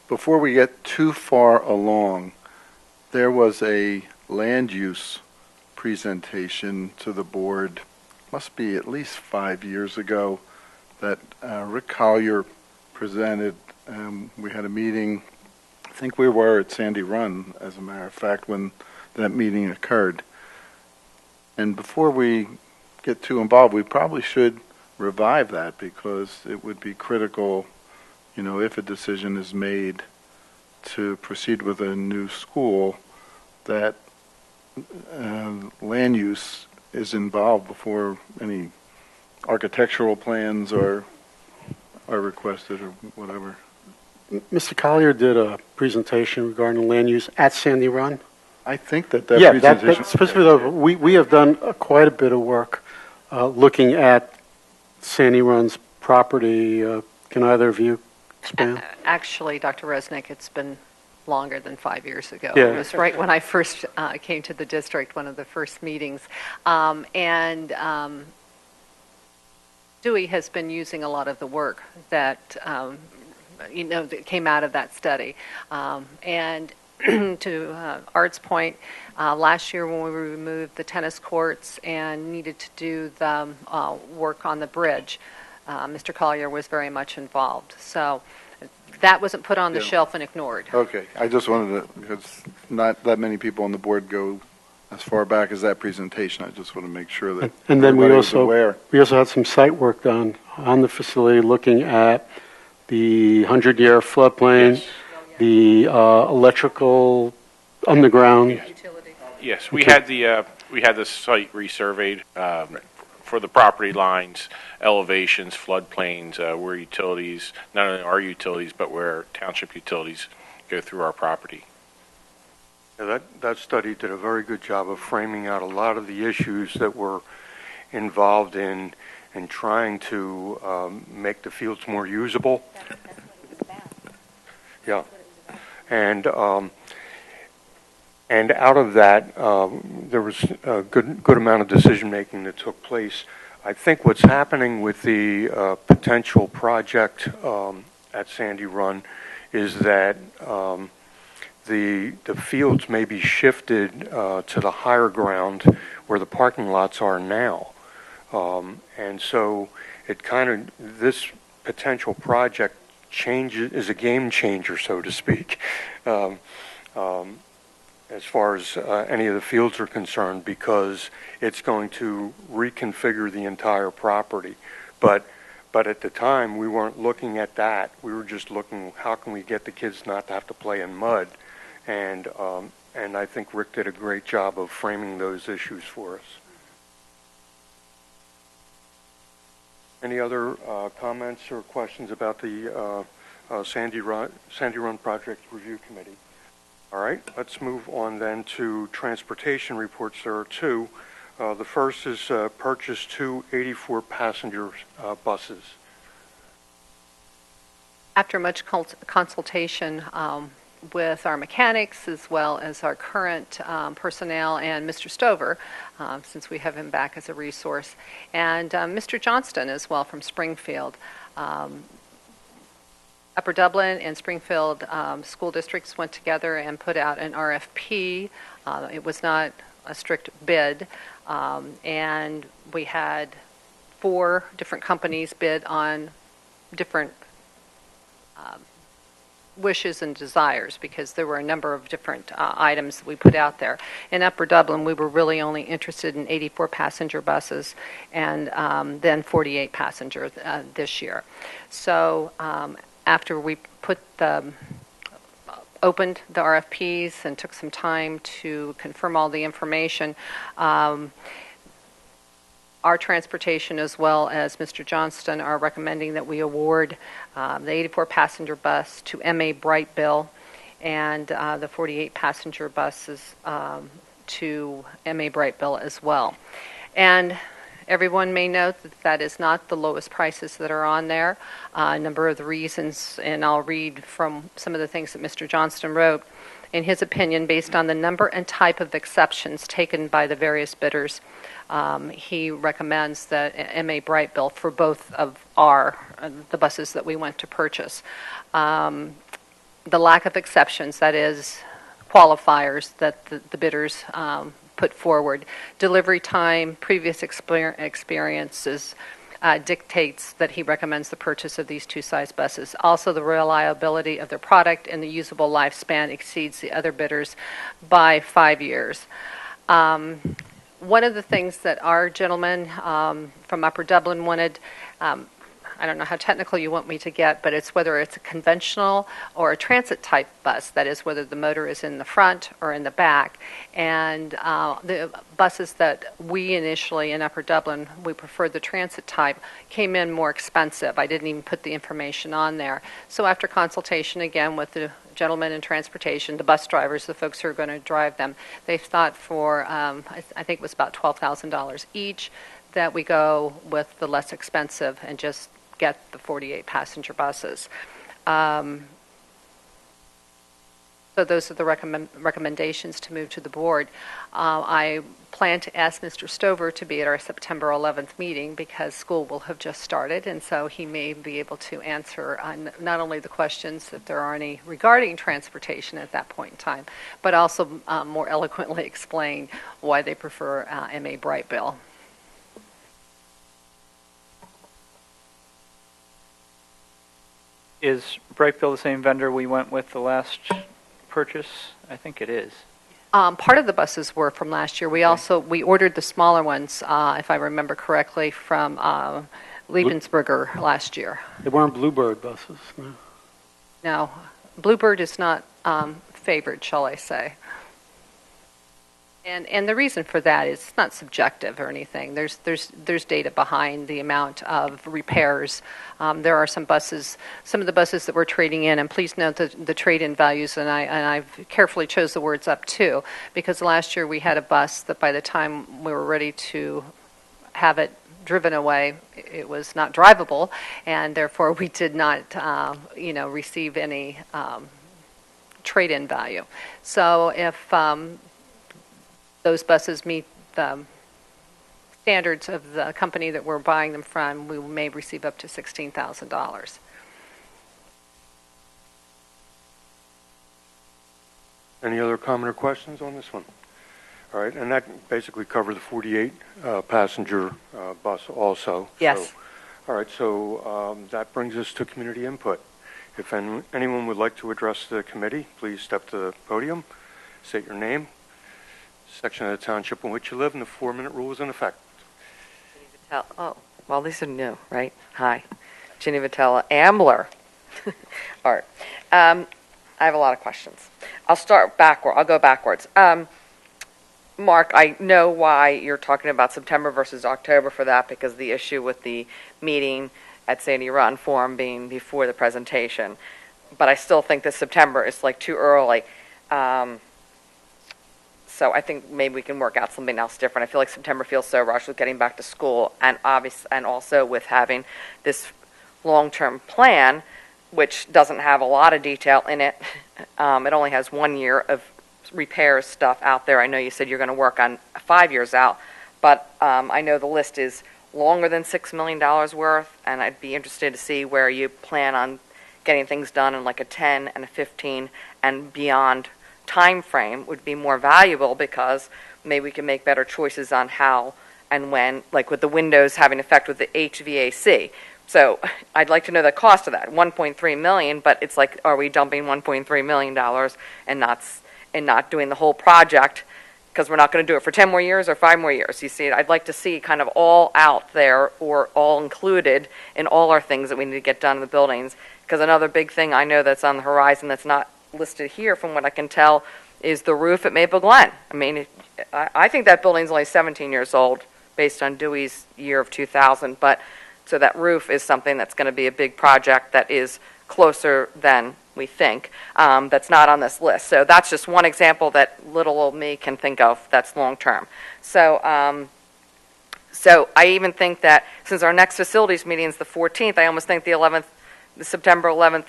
Before we get too far along, there was a land use presentation to the board, must be at least 5 years ago, that Rick Collier presented. We had a meeting, I think we were at Sandy Run, as a matter of fact, when that meeting occurred. And before we get too involved, we probably should revive that, because it would be critical, you know, if a decision is made to proceed with a new school, that land use is involved before any architectural plans are requested or whatever. Mr. Collier did a presentation regarding land use at Sandy Run. I think that Yeah, presentation. specifically, though, we have done quite a bit of work looking at Sandy Run's property. Can either of you expand? Actually, Dr. Resnick, it's been longer than 5 years ago. Yeah. It was right when I first came to the district, one of the first meetings. Dewey has been using a lot of the work that, that came out of that study. And to Art's point, last year when we removed the tennis courts and needed to do the work on the bridge, Mr. Collier was very much involved. So that wasn't put on the shelf and ignored. Okay, I just wanted to, because not that many people on the board go as far back as that presentation. I just want to make sure that And then we everybody was aware. also had some site work done on the facility, looking at the 100-year floodplain, Yes. the electrical underground. Yes, we had the site resurveyed for the property lines, elevations, floodplains, where utilities, not only our utilities, but where township utilities go through our property. Yeah, that study did a very good job of framing out a lot of the issues that were involved in trying to make the fields more usable. That's what it was about. Yeah, and out of that, there was a good amount of decision making that took place. I think what's happening with the potential project at Sandy Run is that the fields may be shifted to the higher ground where the parking lots are now, and so it kind of, this potential project is a game changer, so to speak, as far as any of the fields are concerned, because it's going to reconfigure the entire property. But at the time, we weren't looking at that. We were just looking, how can we get the kids not to have to play in mud? And I think Rick did a great job of framing those issues for us. Any other comments or questions about the Sandy Run Project Review Committee? All right, let's move on then to transportation reports. There are two. The first is purchase 2 84-passenger buses. After much consultation with our mechanics as well as our current personnel and Mr. Stover, since we have him back as a resource, and Mr. Johnston as well from Springfield. Upper Dublin and Springfield school districts went together and put out an RFP. It was not a strict bid, and we had 4 different companies bid on different wishes and desires, because there were a number of different items that we put out there. In Upper Dublin, we were really only interested in 84-passenger buses, and then 48-passenger this year. So after we put the opened the RFPs and took some time to confirm all the information. Our transportation, as well as Mr. Johnston, are recommending that we award the 84-passenger bus to M.A. Brightbill and the 48-passenger buses to M.A. Brightbill as well. And everyone may note that that is not the lowest prices that are on there. A number of the reasons, and I'll read from some of the things that Mr. Johnston wrote. In his opinion, based on the number and type of exceptions taken by the various bidders, he recommends that M.A. Brightbill for both of the buses that we went to purchase. The lack of exceptions, that is, qualifiers that the bidders put forward, delivery time, previous experiences, dictates that he recommends the purchase of these two-size buses. Also, the reliability of their product and the usable lifespan exceeds the other bidders by 5 years. One of the things that our gentleman from Upper Dublin wanted, I don't know how technical you want me to get, but it's whether it's a conventional or a transit type bus, that is whether the motor is in the front or in the back. And the buses that we initially in Upper Dublin, we preferred the transit type, came in more expensive. I didn't even put the information on there. So after consultation again with the gentlemen in transportation, the bus drivers, the folks who are going to drive them, they thought for, I think it was about $12,000 each, that we go with the less expensive and just get the 48-passenger buses. So those are the recommendations to move to the board. I plan to ask Mr. Stover to be at our September 11th meeting because school will have just started, and so he may be able to answer not only the questions, if there are any, regarding transportation at that point in time, but also more eloquently explain why they prefer M.A. Brightbill. Is Brightbill the same vendor we went with the last purchase? I think it is. Part of the buses were from last year. We also ordered the smaller ones, if I remember correctly, from Liebensberger last year. They weren't Bluebird buses, no. No, Bluebird is not favored, shall I say. And the reason for that is it's not subjective or anything. There's data behind the amount of repairs. There are some of the buses that we're trading in, and please note the trade-in values, and I've carefully chose the words up to, because last year we had a bus that by the time we were ready to have it driven away, it was not drivable, and therefore we did not receive any trade-in value. So if those buses meet the standards of the company that we're buying them from, we may receive up to $16,000. Any other comment or questions on this one? All right, and that basically covered the 48-passenger bus also. Yes. So, all right, so that brings us to community input. If anyone would like to address the committee, please step to the podium, state your name, section of the township in which you live, and the 4-minute rule is in effect. Oh, well, these are new, right? Hi. Ginny Vitella, Ambler. All right. I have a lot of questions. I'll go backwards. Mark, I know why you're talking about September versus October for that, because the issue with the meeting at Sandy Run Forum being before the presentation. But I still think that September is like too early. So I think maybe we can work out something else different. I feel like September feels so rushed with getting back to school, and also with having this long-term plan, which doesn't have a lot of detail in it. It only has 1 year of repairs stuff out there. I know you said you're going to work on 5 years out, but I know the list is longer than $6 million worth, and I'd be interested to see where you plan on getting things done in like a 10 and a 15 and beyond time frame would be more valuable, because maybe we can make better choices on how and when, like with the windows having effect with the HVAC. So I'd like to know the cost of that, $1.3 million, but it's like, are we dumping $1.3 million and not doing the whole project because we're not going to do it for 10 more years or 5 more years? You see, I'd like to see kind of all out there or all included in all our things that we need to get done in the buildings, because another big thing I know that's on the horizon that's not listed here, from what I can tell, is the roof at Maple Glen. I mean, I think that building's only 17 years old based on Dewey's year of 2000, but so that roof is something that's going to be a big project that is closer than we think, that's not on this list. So that's just one example that little old me can think of that's long-term. So, so I even think that since our next facilities meeting is the 14th, I almost think the September 11th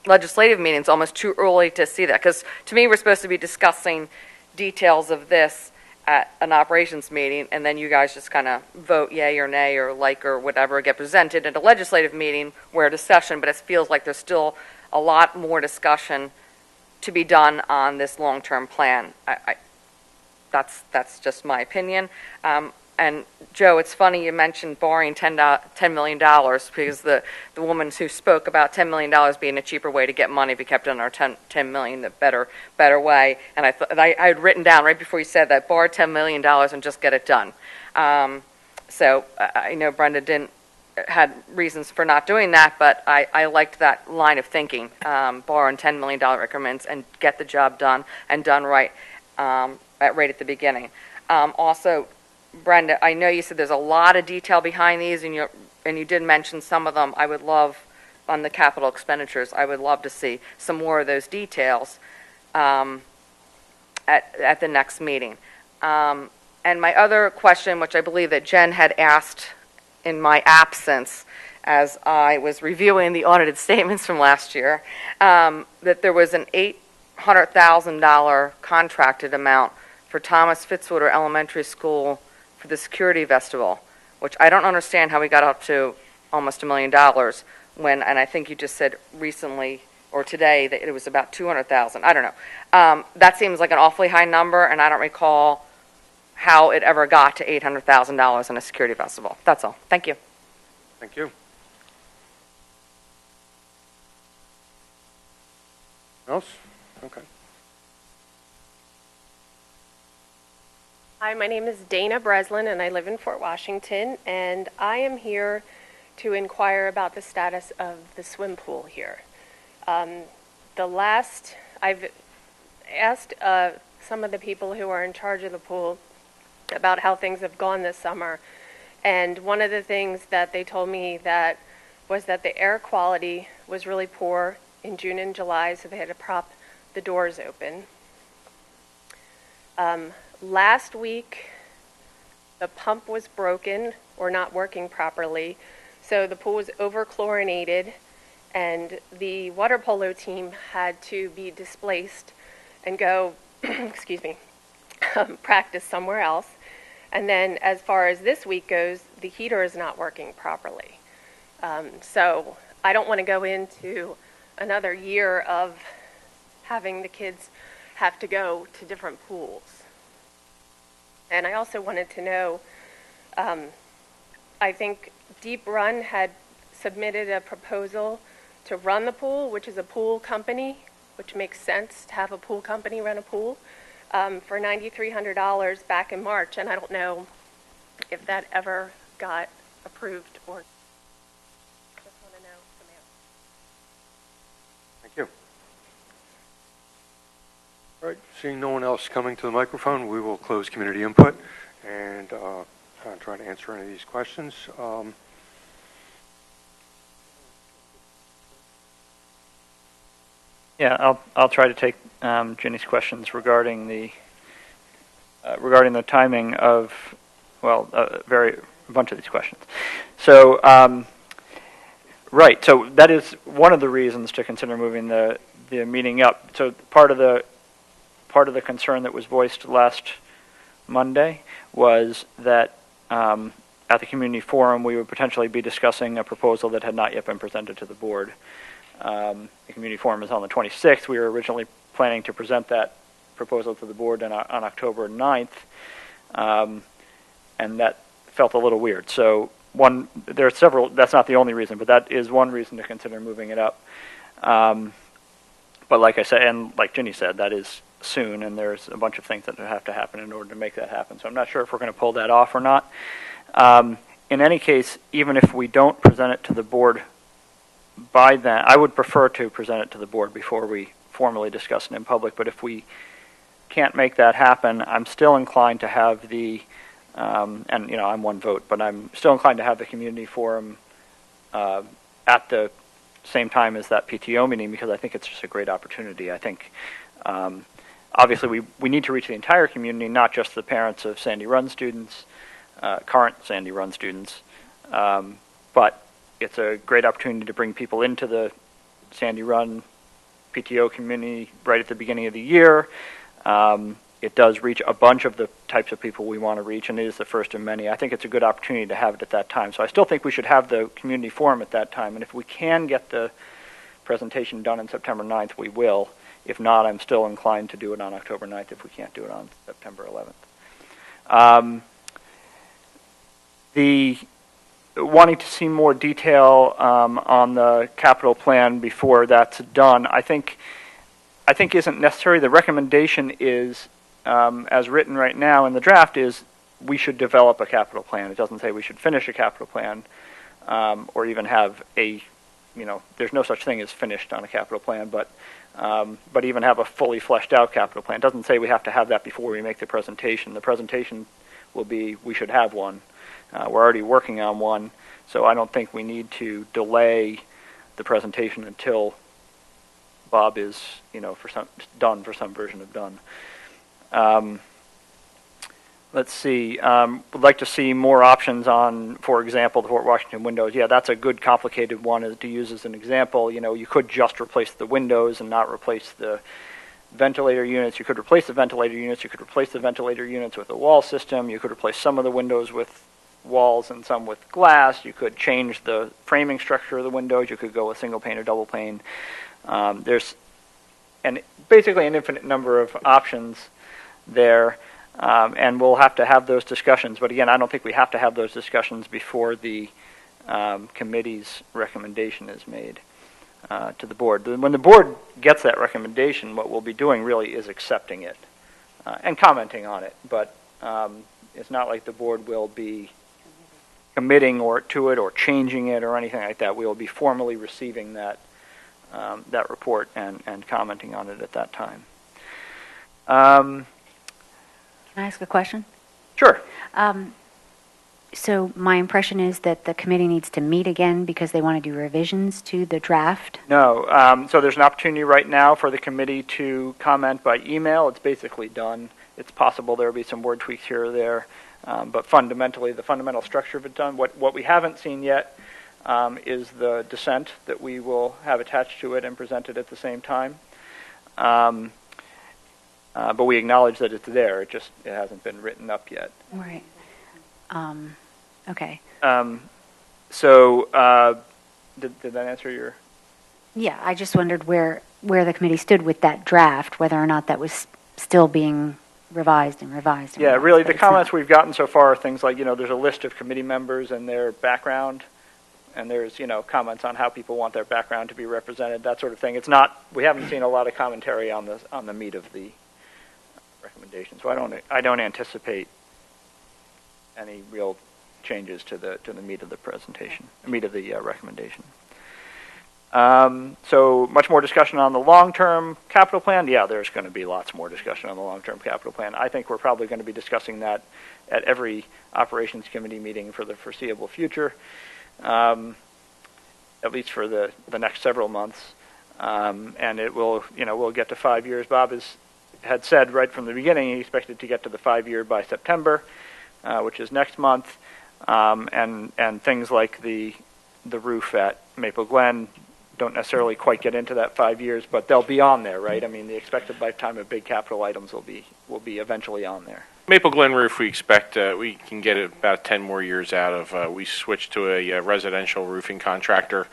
legislative meeting is almost too early to see that. Because to me, we're supposed to be discussing details of this at an operations meeting, and then you guys just kind of vote yay or nay or like or whatever, get presented at a legislative meeting where discussion, but it feels like there's still a lot more discussion to be done on this long-term plan. That's just my opinion. And Joe, it's funny you mentioned borrowing $10 million, because the woman who spoke about $10 million being a cheaper way to get money if you kept it on our $10 million, the better way. And I had written down right before you said that, borrow $10 million and just get it done. So I know Brenda had reasons for not doing that, but I liked that line of thinking, borrowing $10 million increments and get the job done and done right, right at the beginning. Also, Brenda, I know you said there's a lot of detail behind these, and you did mention some of them. I would love, on the capital expenditures, I would love to see some more of those details at the next meeting. And my other question, which I believe that Jen had asked in my absence as I was reviewing the audited statements from last year, that there was an $800,000 contracted amount for Thomas Fitzwater Elementary School for the security vestibule, which I don't understand how we got up to almost $1 million when, and I think you just said recently or today that it was about $200,000. I don't know. That seems like an awfully high number, and I don't recall how it ever got to $800,000 in a security vestibule. That's all. Thank you. Thank you. Else? Okay. Hi, my name is Dana Breslin, and I live in Fort Washington, and I am here to inquire about the status of the swim pool here. I've asked some of the people who are in charge of the pool about how things have gone this summer, and one of the things that they told me was that the air quality was really poor in June and July, so they had to prop the doors open. Last week, the pump was broken or not working properly, so the pool was over-chlorinated, and the water polo team had to be displaced and go, excuse me, practice somewhere else. And then as far as this week goes, the heater is not working properly. So I don't want to go into another year of having the kids have to go to different pools. And I also wanted to know, I think Deep Run had submitted a proposal to run the pool, which is a pool company, which makes sense to have a pool company run a pool, for $9,300 back in March. And I don't know if that ever got approved or just want to know from you. Thank you. All right, seeing no one else coming to the microphone, we will close community input and try to answer any of these questions. Yeah, I'll try to take Jenny's questions regarding the timing of, well, a bunch of these questions. So, right, so that is one of the reasons to consider moving the meeting up. So part of the concern that was voiced last Monday was that at the community forum we would potentially be discussing a proposal that had not yet been presented to the board. The community forum is on the 26th. We were originally planning to present that proposal to the board on October 9th, and that felt a little weird. So there are several, that's not the only reason, but that is one reason to consider moving it up. But like I said, and like Ginny said, that is soon, and there's a bunch of things that have to happen in order to make that happen. So I'm not sure if we're going to pull that off or not. In any case, even if we don't present it to the board by then, I would prefer to present it to the board before we formally discuss it in public, but if we can't make that happen, I'm still inclined to have the, and I'm one vote, but I'm still inclined to have the community forum at the same time as that PTO meeting, because I think it's just a great opportunity. I think, obviously, we need to reach the entire community, not just the parents of Sandy Run students, current Sandy Run students, but it's a great opportunity to bring people into the Sandy Run PTO community right at the beginning of the year. It does reach a bunch of the types of people we want to reach, and it is the first of many. I think it's a good opportunity to have it at that time. So I still think we should have the community forum at that time, and if we can get the presentation done on September 9th, we will. If not, I'm still inclined to do it on October 9th if we can't do it on September 11th. The wanting to see more detail on the capital plan before that's done, I think isn't necessary. The recommendation is, as written right now in the draft, is we should develop a capital plan. It doesn't say we should finish a capital plan or even have a, there's no such thing as finished on a capital plan, but even have a fully fleshed out capital plan. It doesn't say we have to have that before we make the presentation. The presentation will be, we should have one. We're already working on one, so I don't think we need to delay the presentation until Bob is, done for some version of done. Let's see. Would like to see more options on, for example, the Fort Washington windows. Yeah, that's a good complicated one to use as an example. You could just replace the windows and not replace the ventilator units. You could replace the ventilator units. You could replace the ventilator units with a wall system. You could replace some of the windows with walls and some with glass. You could change the framing structure of the windows. You could go with single pane or double pane. There's basically an infinite number of options there, and we'll have to have those discussions. But again, I don't think we have to have those discussions before the committee's recommendation is made to the board. When the board gets that recommendation, what we'll be doing really is accepting it and commenting on it. But it's not like the board will be committing to it or changing it or anything like that. We will be formally receiving that report and commenting on it at that time. Can I ask a question? Sure. So my impression is that the committee needs to meet again because they want to do revisions to the draft? No. So there's an opportunity right now for the committee to comment by email. It's basically done. It's possible there will be some word tweaks here or there, but fundamentally, the fundamental structure of it done. What we haven't seen yet is the dissent that we will have attached to it and presented at the same time. But we acknowledge that it's there. It hasn't been written up yet. Right. Okay. So did that answer your? Yeah, I just wondered where the committee stood with that draft, whether or not that was still being revised and revised. Yeah, really, the comments we've gotten so far are things like, there's a list of committee members and their background, and there's, comments on how people want their background to be represented, that sort of thing. We haven't seen a lot of commentary on the meat of the recommendation, so I don't anticipate any real changes to the meat of the presentation, meat of the recommendation. So much more discussion on the long-term capital plan. Yeah, there's going to be lots more discussion on the long-term capital plan. I think we're probably going to be discussing that at every operations committee meeting for the foreseeable future, at least for the next several months. And it will, we'll get to 5 years. Bob had said right from the beginning he expected to get to the 5-year by September, which is next month. And things like the roof at Maple Glen don't necessarily quite get into that 5 years, but they'll be on there, right? I mean, the expected lifetime of big capital items will be eventually on there. Maple Glen roof, we expect we can get about 10 more years out of. We switched to a residential roofing contractor.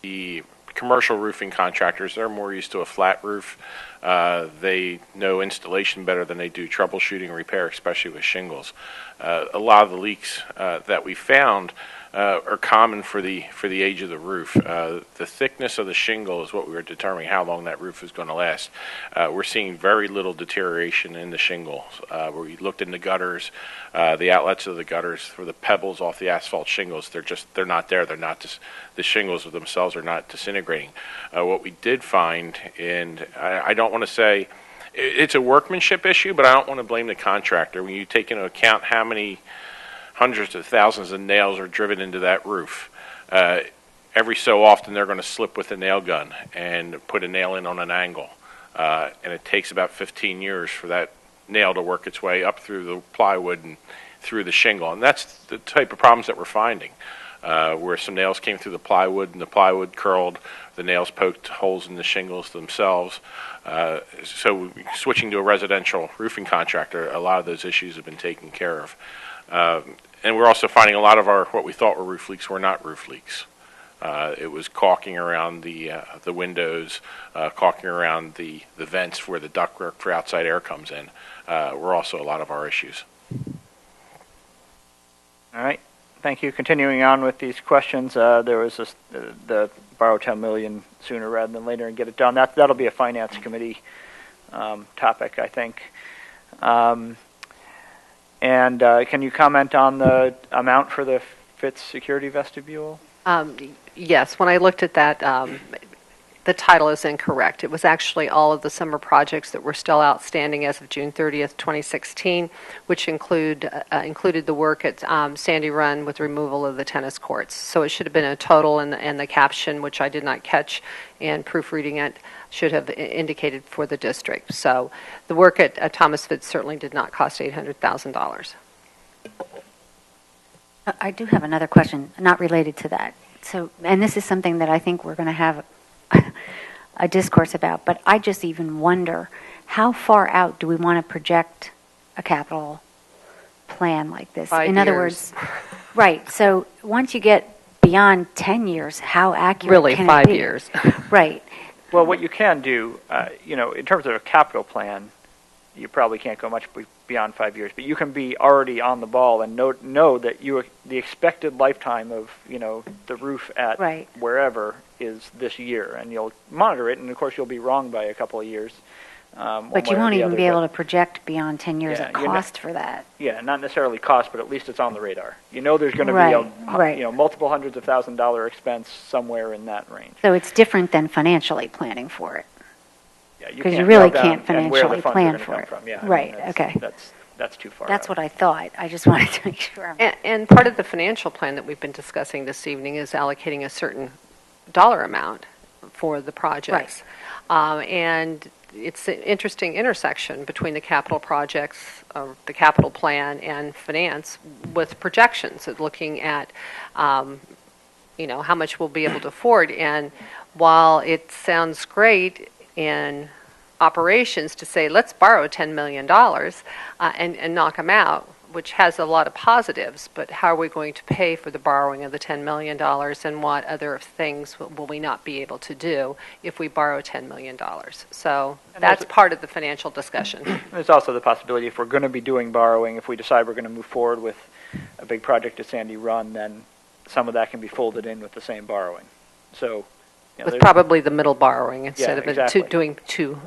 The commercial roofing contractors, they're more used to a flat roof. They know installation better than they do troubleshooting and repair, especially with shingles. A lot of the leaks that we found are common for the age of the roof. The thickness of the shingle is what we were determining how long that roof is going to last. We're seeing very little deterioration in the shingle. Where we looked in the gutters, the outlets of the gutters for the pebbles off the asphalt shingles, they're not there. They're not the shingles themselves are not disintegrating. What we did find, and I don't want to say it's a workmanship issue, but I don't want to blame the contractor. When you take into account how many hundreds of thousands of nails are driven into that roof, every so often they're going to slip with a nail gun and put a nail in on an angle. And it takes about 15 years for that nail to work its way up through the plywood and through the shingle. And that's the type of problems that we're finding, where some nails came through the plywood and the plywood curled, the nails poked holes in the shingles themselves. So switching to a residential roofing contractor, a lot of those issues have been taken care of. And we're also finding a lot of what we thought were roof leaks were not roof leaks. It was caulking around the windows, caulking around the vents where the ductwork for outside air comes in. Were also a lot of our issues. All right. Thank you. Continuing on with these questions, there was the borrow 10 million sooner rather than later and get it done. That'll be a finance committee topic, I think. And can you comment on the amount for the Fitz Security Vestibule? Yes, when I looked at that, the title is incorrect. It was actually all of the summer projects that were still outstanding as of June 30th, 2016, which included the work at Sandy Run with removal of the tennis courts. So it should have been a total, and the caption, which I did not catch, and proofreading it should have indicated for the district. So the work at Thomas Fitz certainly did not cost $800,000. I do have another question, not related to that. So, and this is something that I think we're going to have a discourse about, but I just even wonder, how far out do we want to project a capital plan like this? 5 In other years. words, right, so once you get beyond 10 years, how accurate Really, can 5 it be? years. Right. Well, what you can do, in terms of a capital plan, you probably can't go much beyond 5 years, but you can be already on the ball and know that the expected lifetime of the roof at Right. wherever is this year, and you'll monitor it, and of course you'll be wrong by a couple of years. But you won't even be able to project beyond 10 years Yeah, of cost for that. Yeah, not necessarily cost, but at least it's on the radar. You know there's going to Right, be a multiple hundreds of $1,000s expense somewhere in that range. So it's different than financially planning for it. Yeah, Because you can't really nail down can't and where the financially funds are plan gonna for come it. from. Yeah, I mean, Right, that's- okay. That's too far That's out. what I thought. I just wanted to make sure. And part of the financial plan that we've been discussing this evening is allocating a certain dollar amount for the projects. And it's an interesting intersection between the capital projects, the capital plan, and finance with projections, looking at, how much we'll be able to afford. And while it sounds great in operations to say, let's borrow $10 million and knock them out, which has a lot of positives, but how are we going to pay for the borrowing of the $10 million, and what other things will we not be able to do if we borrow $10 million? So that's part of the financial discussion. There's also the possibility, if we're going to be doing borrowing, if we decide we're going to move forward with a big project at Sandy Run, then some of that can be folded in with the same borrowing. So, With probably the middle borrowing instead of exactly. doing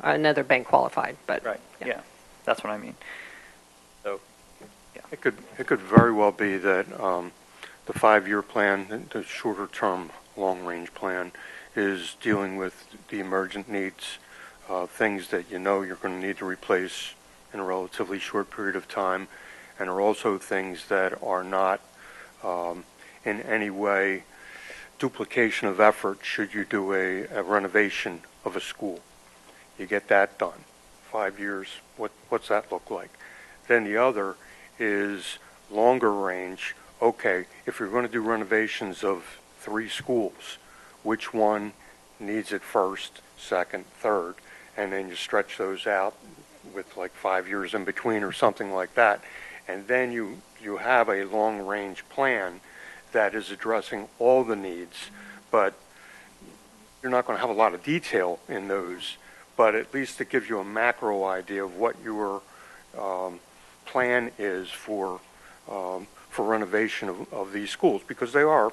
another bank qualified. But Right, yeah, that's what I mean. So, It could very well be that the 5-year plan, the shorter-term long-range plan, is dealing with the emergent needs, things that you're going to need to replace in a relatively short period of time, and are also things that are not in any way duplication of effort should you do a renovation of a school. You get that done. 5 years, what's that look like? Then the other is longer range. Okay, if you're going to do renovations of 3 schools, which one needs it first, second, third, and then you stretch those out with like 5 years in between or something like that. And then you have a long range plan that is addressing all the needs, but you're not going to have a lot of detail in those, but at least it gives you a macro idea of what your plan is for renovation of these schools, because they are,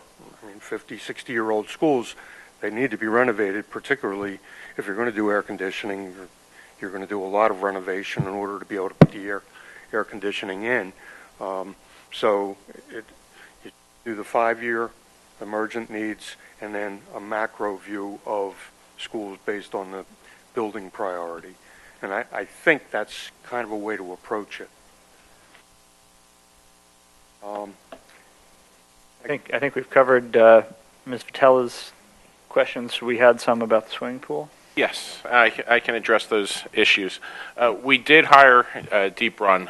50, 60-year-old schools. They need to be renovated, particularly if you're going to do air conditioning. You're going to do a lot of renovation in order to be able to put the air conditioning in. So you do the 5-year emergent needs and then a macro view of schools based on the building priority. And I think that's kind of a way to approach it. I think we've covered Ms. Vitella's questions. We had some about the swimming pool. Yes, I can address those issues. We did hire Deep Run.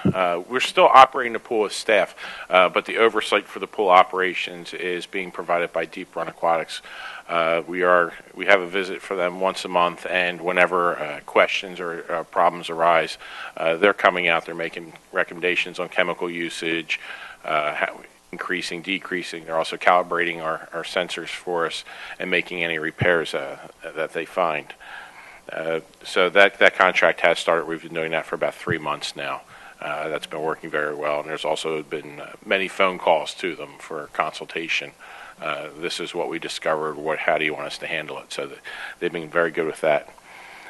We're still operating the pool as staff, but the oversight for the pool operations is being provided by Deep Run Aquatics. We have a visit for them once a month, and whenever questions or problems arise, they're coming out. They're making recommendations on chemical usage, increasing, decreasing. They're also calibrating our sensors for us and making any repairs that they find. So that contract has started. We've been doing that for about 3 months now. That's been working very well, and there's also been many phone calls to them for consultation. This is what we discovered. How do you want us to handle it? So they've been very good with that.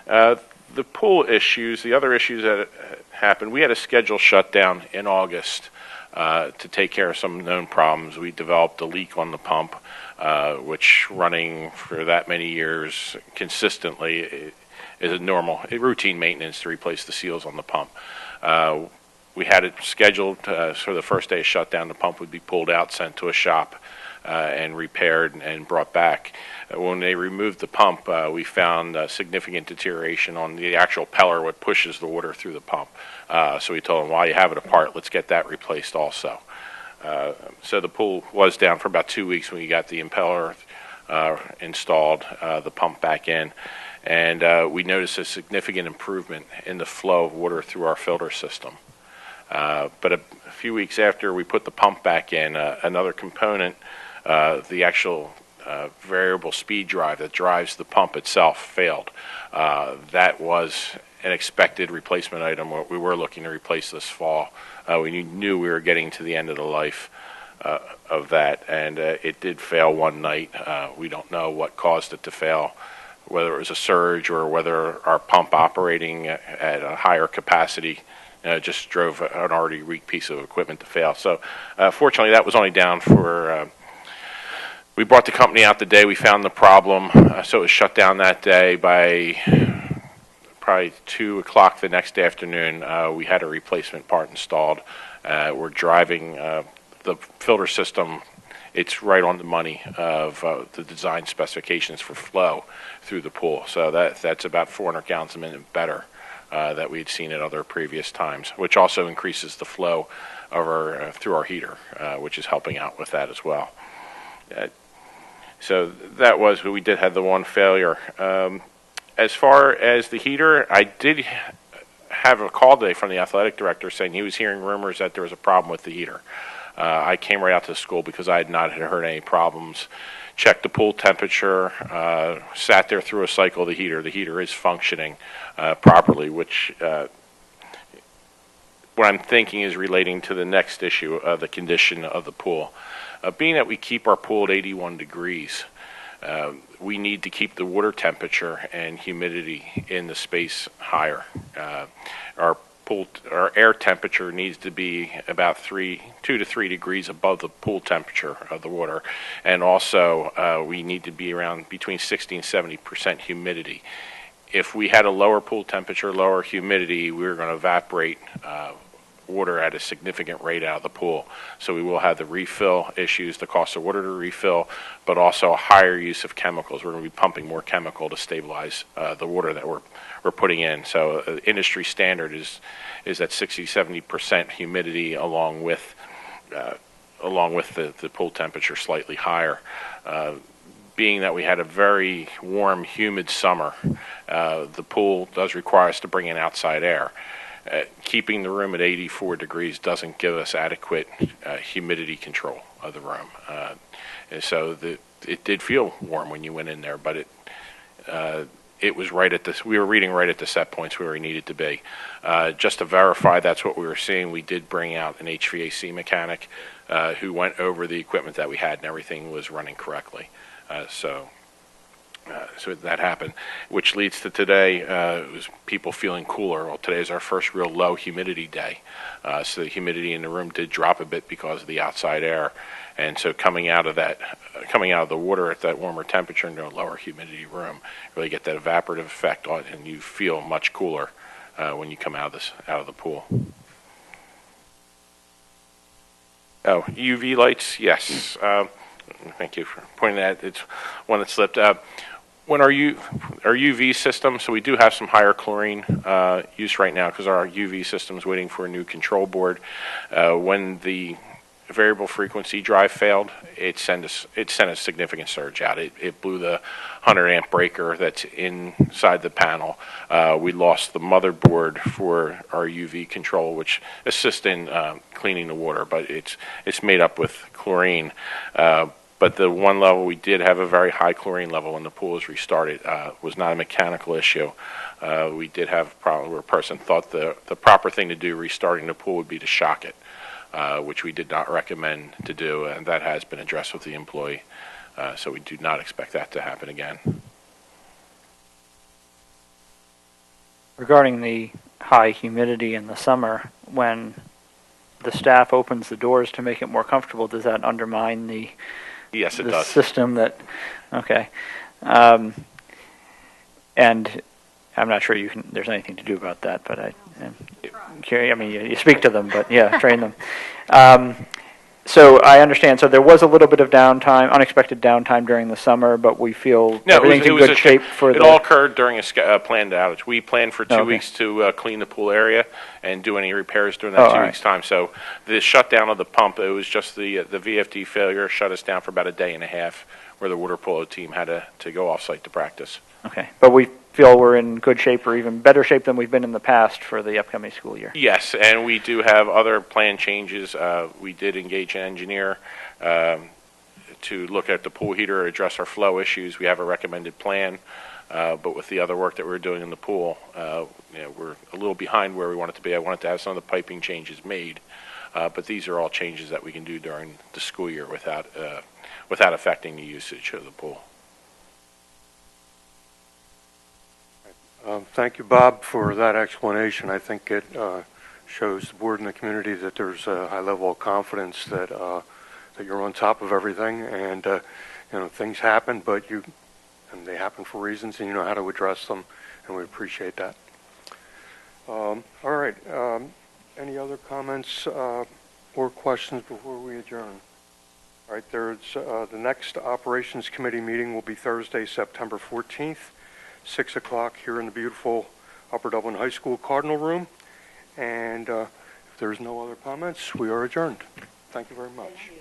The pool issues, the other issues that happened, we had a scheduled shutdown in August to take care of some known problems. We developed a leak on the pump, which running for that many years consistently is a routine maintenance to replace the seals on the pump. We had it scheduled for the first day of shutdown. The pump would be pulled out, sent to a shop, and repaired and brought back. When they removed the pump, we found significant deterioration on the actual peller, what pushes the water through the pump. So we told them, while you have it apart, let's get that replaced also. So the pool was down for about 2 weeks when we got the impeller installed, the pump back in, and we noticed a significant improvement in the flow of water through our filter system. But a few weeks after we put the pump back in, another component, the actual variable speed drive that drives the pump itself, failed. That was an expected replacement item. What we were looking to replace this fall. We knew we were getting to the end of the life of that, and it did fail one night. We don't know what caused it to fail, whether it was a surge or whether our pump operating at a higher capacity just drove an already weak piece of equipment to fail. So fortunately, that was only down for... we brought the company out the day we found the problem, so it was shut down that day. By probably 2 o'clock the next afternoon, we had a replacement part installed. We're driving the filter system. It's right on the money of the design specifications for flow through the pool. So that's about 400 gallons a minute better that we'd seen at other previous times, which also increases the flow of through our heater, which is helping out with that as well. So that was, we did have the one failure. As far as the heater, I did have a call today from the athletic director saying he was hearing rumors that there was a problem with the heater. I came right out to the school because I had not heard any problems. Checked the pool temperature, sat there through a cycle of the heater. The heater is functioning properly, which what I'm thinking is relating to the next issue of the condition of the pool. Being that we keep our pool at 81 degrees, we need to keep the water temperature and humidity in the space higher. Our air temperature needs to be about 2 to 3 degrees above the pool temperature of the water, and also we need to be around between 60 and 70% humidity. If we had a lower pool temperature, lower humidity, we were going to evaporate water at a significant rate out of the pool. So we will have the refill issues, the cost of water to refill, but also a higher use of chemicals. We're going to be pumping more chemical to stabilize the water that we're putting in. So industry standard is at 60-70% humidity along with the pool temperature slightly higher. Being that we had a very warm, humid summer, the pool does require us to bring in outside air. Keeping the room at 84 degrees doesn't give us adequate humidity control of the room. And so it did feel warm when you went in there, but it was right at this. We were reading right at the set points where we needed to be. Just to verify that's what we were seeing, we did bring out an HVAC mechanic who went over the equipment that we had, and everything was running correctly. So that happened, which leads to today. It was people feeling cooler. Well, today is our first real low humidity day, so the humidity in the room did drop a bit because of the outside air, and so coming out of the water at that warmer temperature into a lower humidity room, really get that evaporative effect on, and you feel much cooler when you come out of the pool. Oh, UV lights, yes. Thank you for pointing that. It's one that slipped up. When our UV system, so we do have some higher chlorine use right now because our UV system is waiting for a new control board. When the variable frequency drive failed, it sent a significant surge out. It blew the 100 amp breaker that's inside the panel. We lost the motherboard for our UV control, which assists in cleaning the water, but it's made up with chlorine. But the one level we did have a very high chlorine level when the pool was restarted. Was not a mechanical issue. We did have a problem where a person thought the proper thing to do restarting the pool would be to shock it, which we did not recommend to do, and that has been addressed with the employee. So we do not expect that to happen again. Regarding the high humidity in the summer, when the staff opens the doors to make it more comfortable, does that undermine the Yes, it the does. system that, okay. And I'm not sure there's anything to do about that, but I mean, you speak to them, but yeah, train them. So I understand. So there was a little bit of downtime, unexpected downtime during the summer, but we feel everything's in good shape for it all occurred during a planned outage. We planned for 2 weeks to clean the pool area and do any repairs during that 2 weeks' time. So the shutdown of the pump, it was just the VFD failure shut us down for about a day and a half, where the water polo team had to go off-site to practice. Okay, but we feel we're in good shape, or even better shape than we've been in the past for the upcoming school year. Yes, and we do have other plan changes. We did engage an engineer to look at the pool heater, address our flow issues. We have a recommended plan, but with the other work that we're doing in the pool, we're a little behind where we want it to be. I wanted to have some of the piping changes made, but these are all changes that we can do during the school year without affecting the usage of the pool. Thank you, Bob, for that explanation. I think it shows the board and the community that there's a high level of confidence that you're on top of everything, and things happen, and they happen for reasons, and you know how to address them, and we appreciate that. All right. Any other comments or questions before we adjourn? All right. There's the next Operations Committee meeting will be Thursday, September 14th. 6 o'clock here in the beautiful Upper Dublin High School Cardinal Room. And if there's no other comments, we are adjourned. Thank you very much.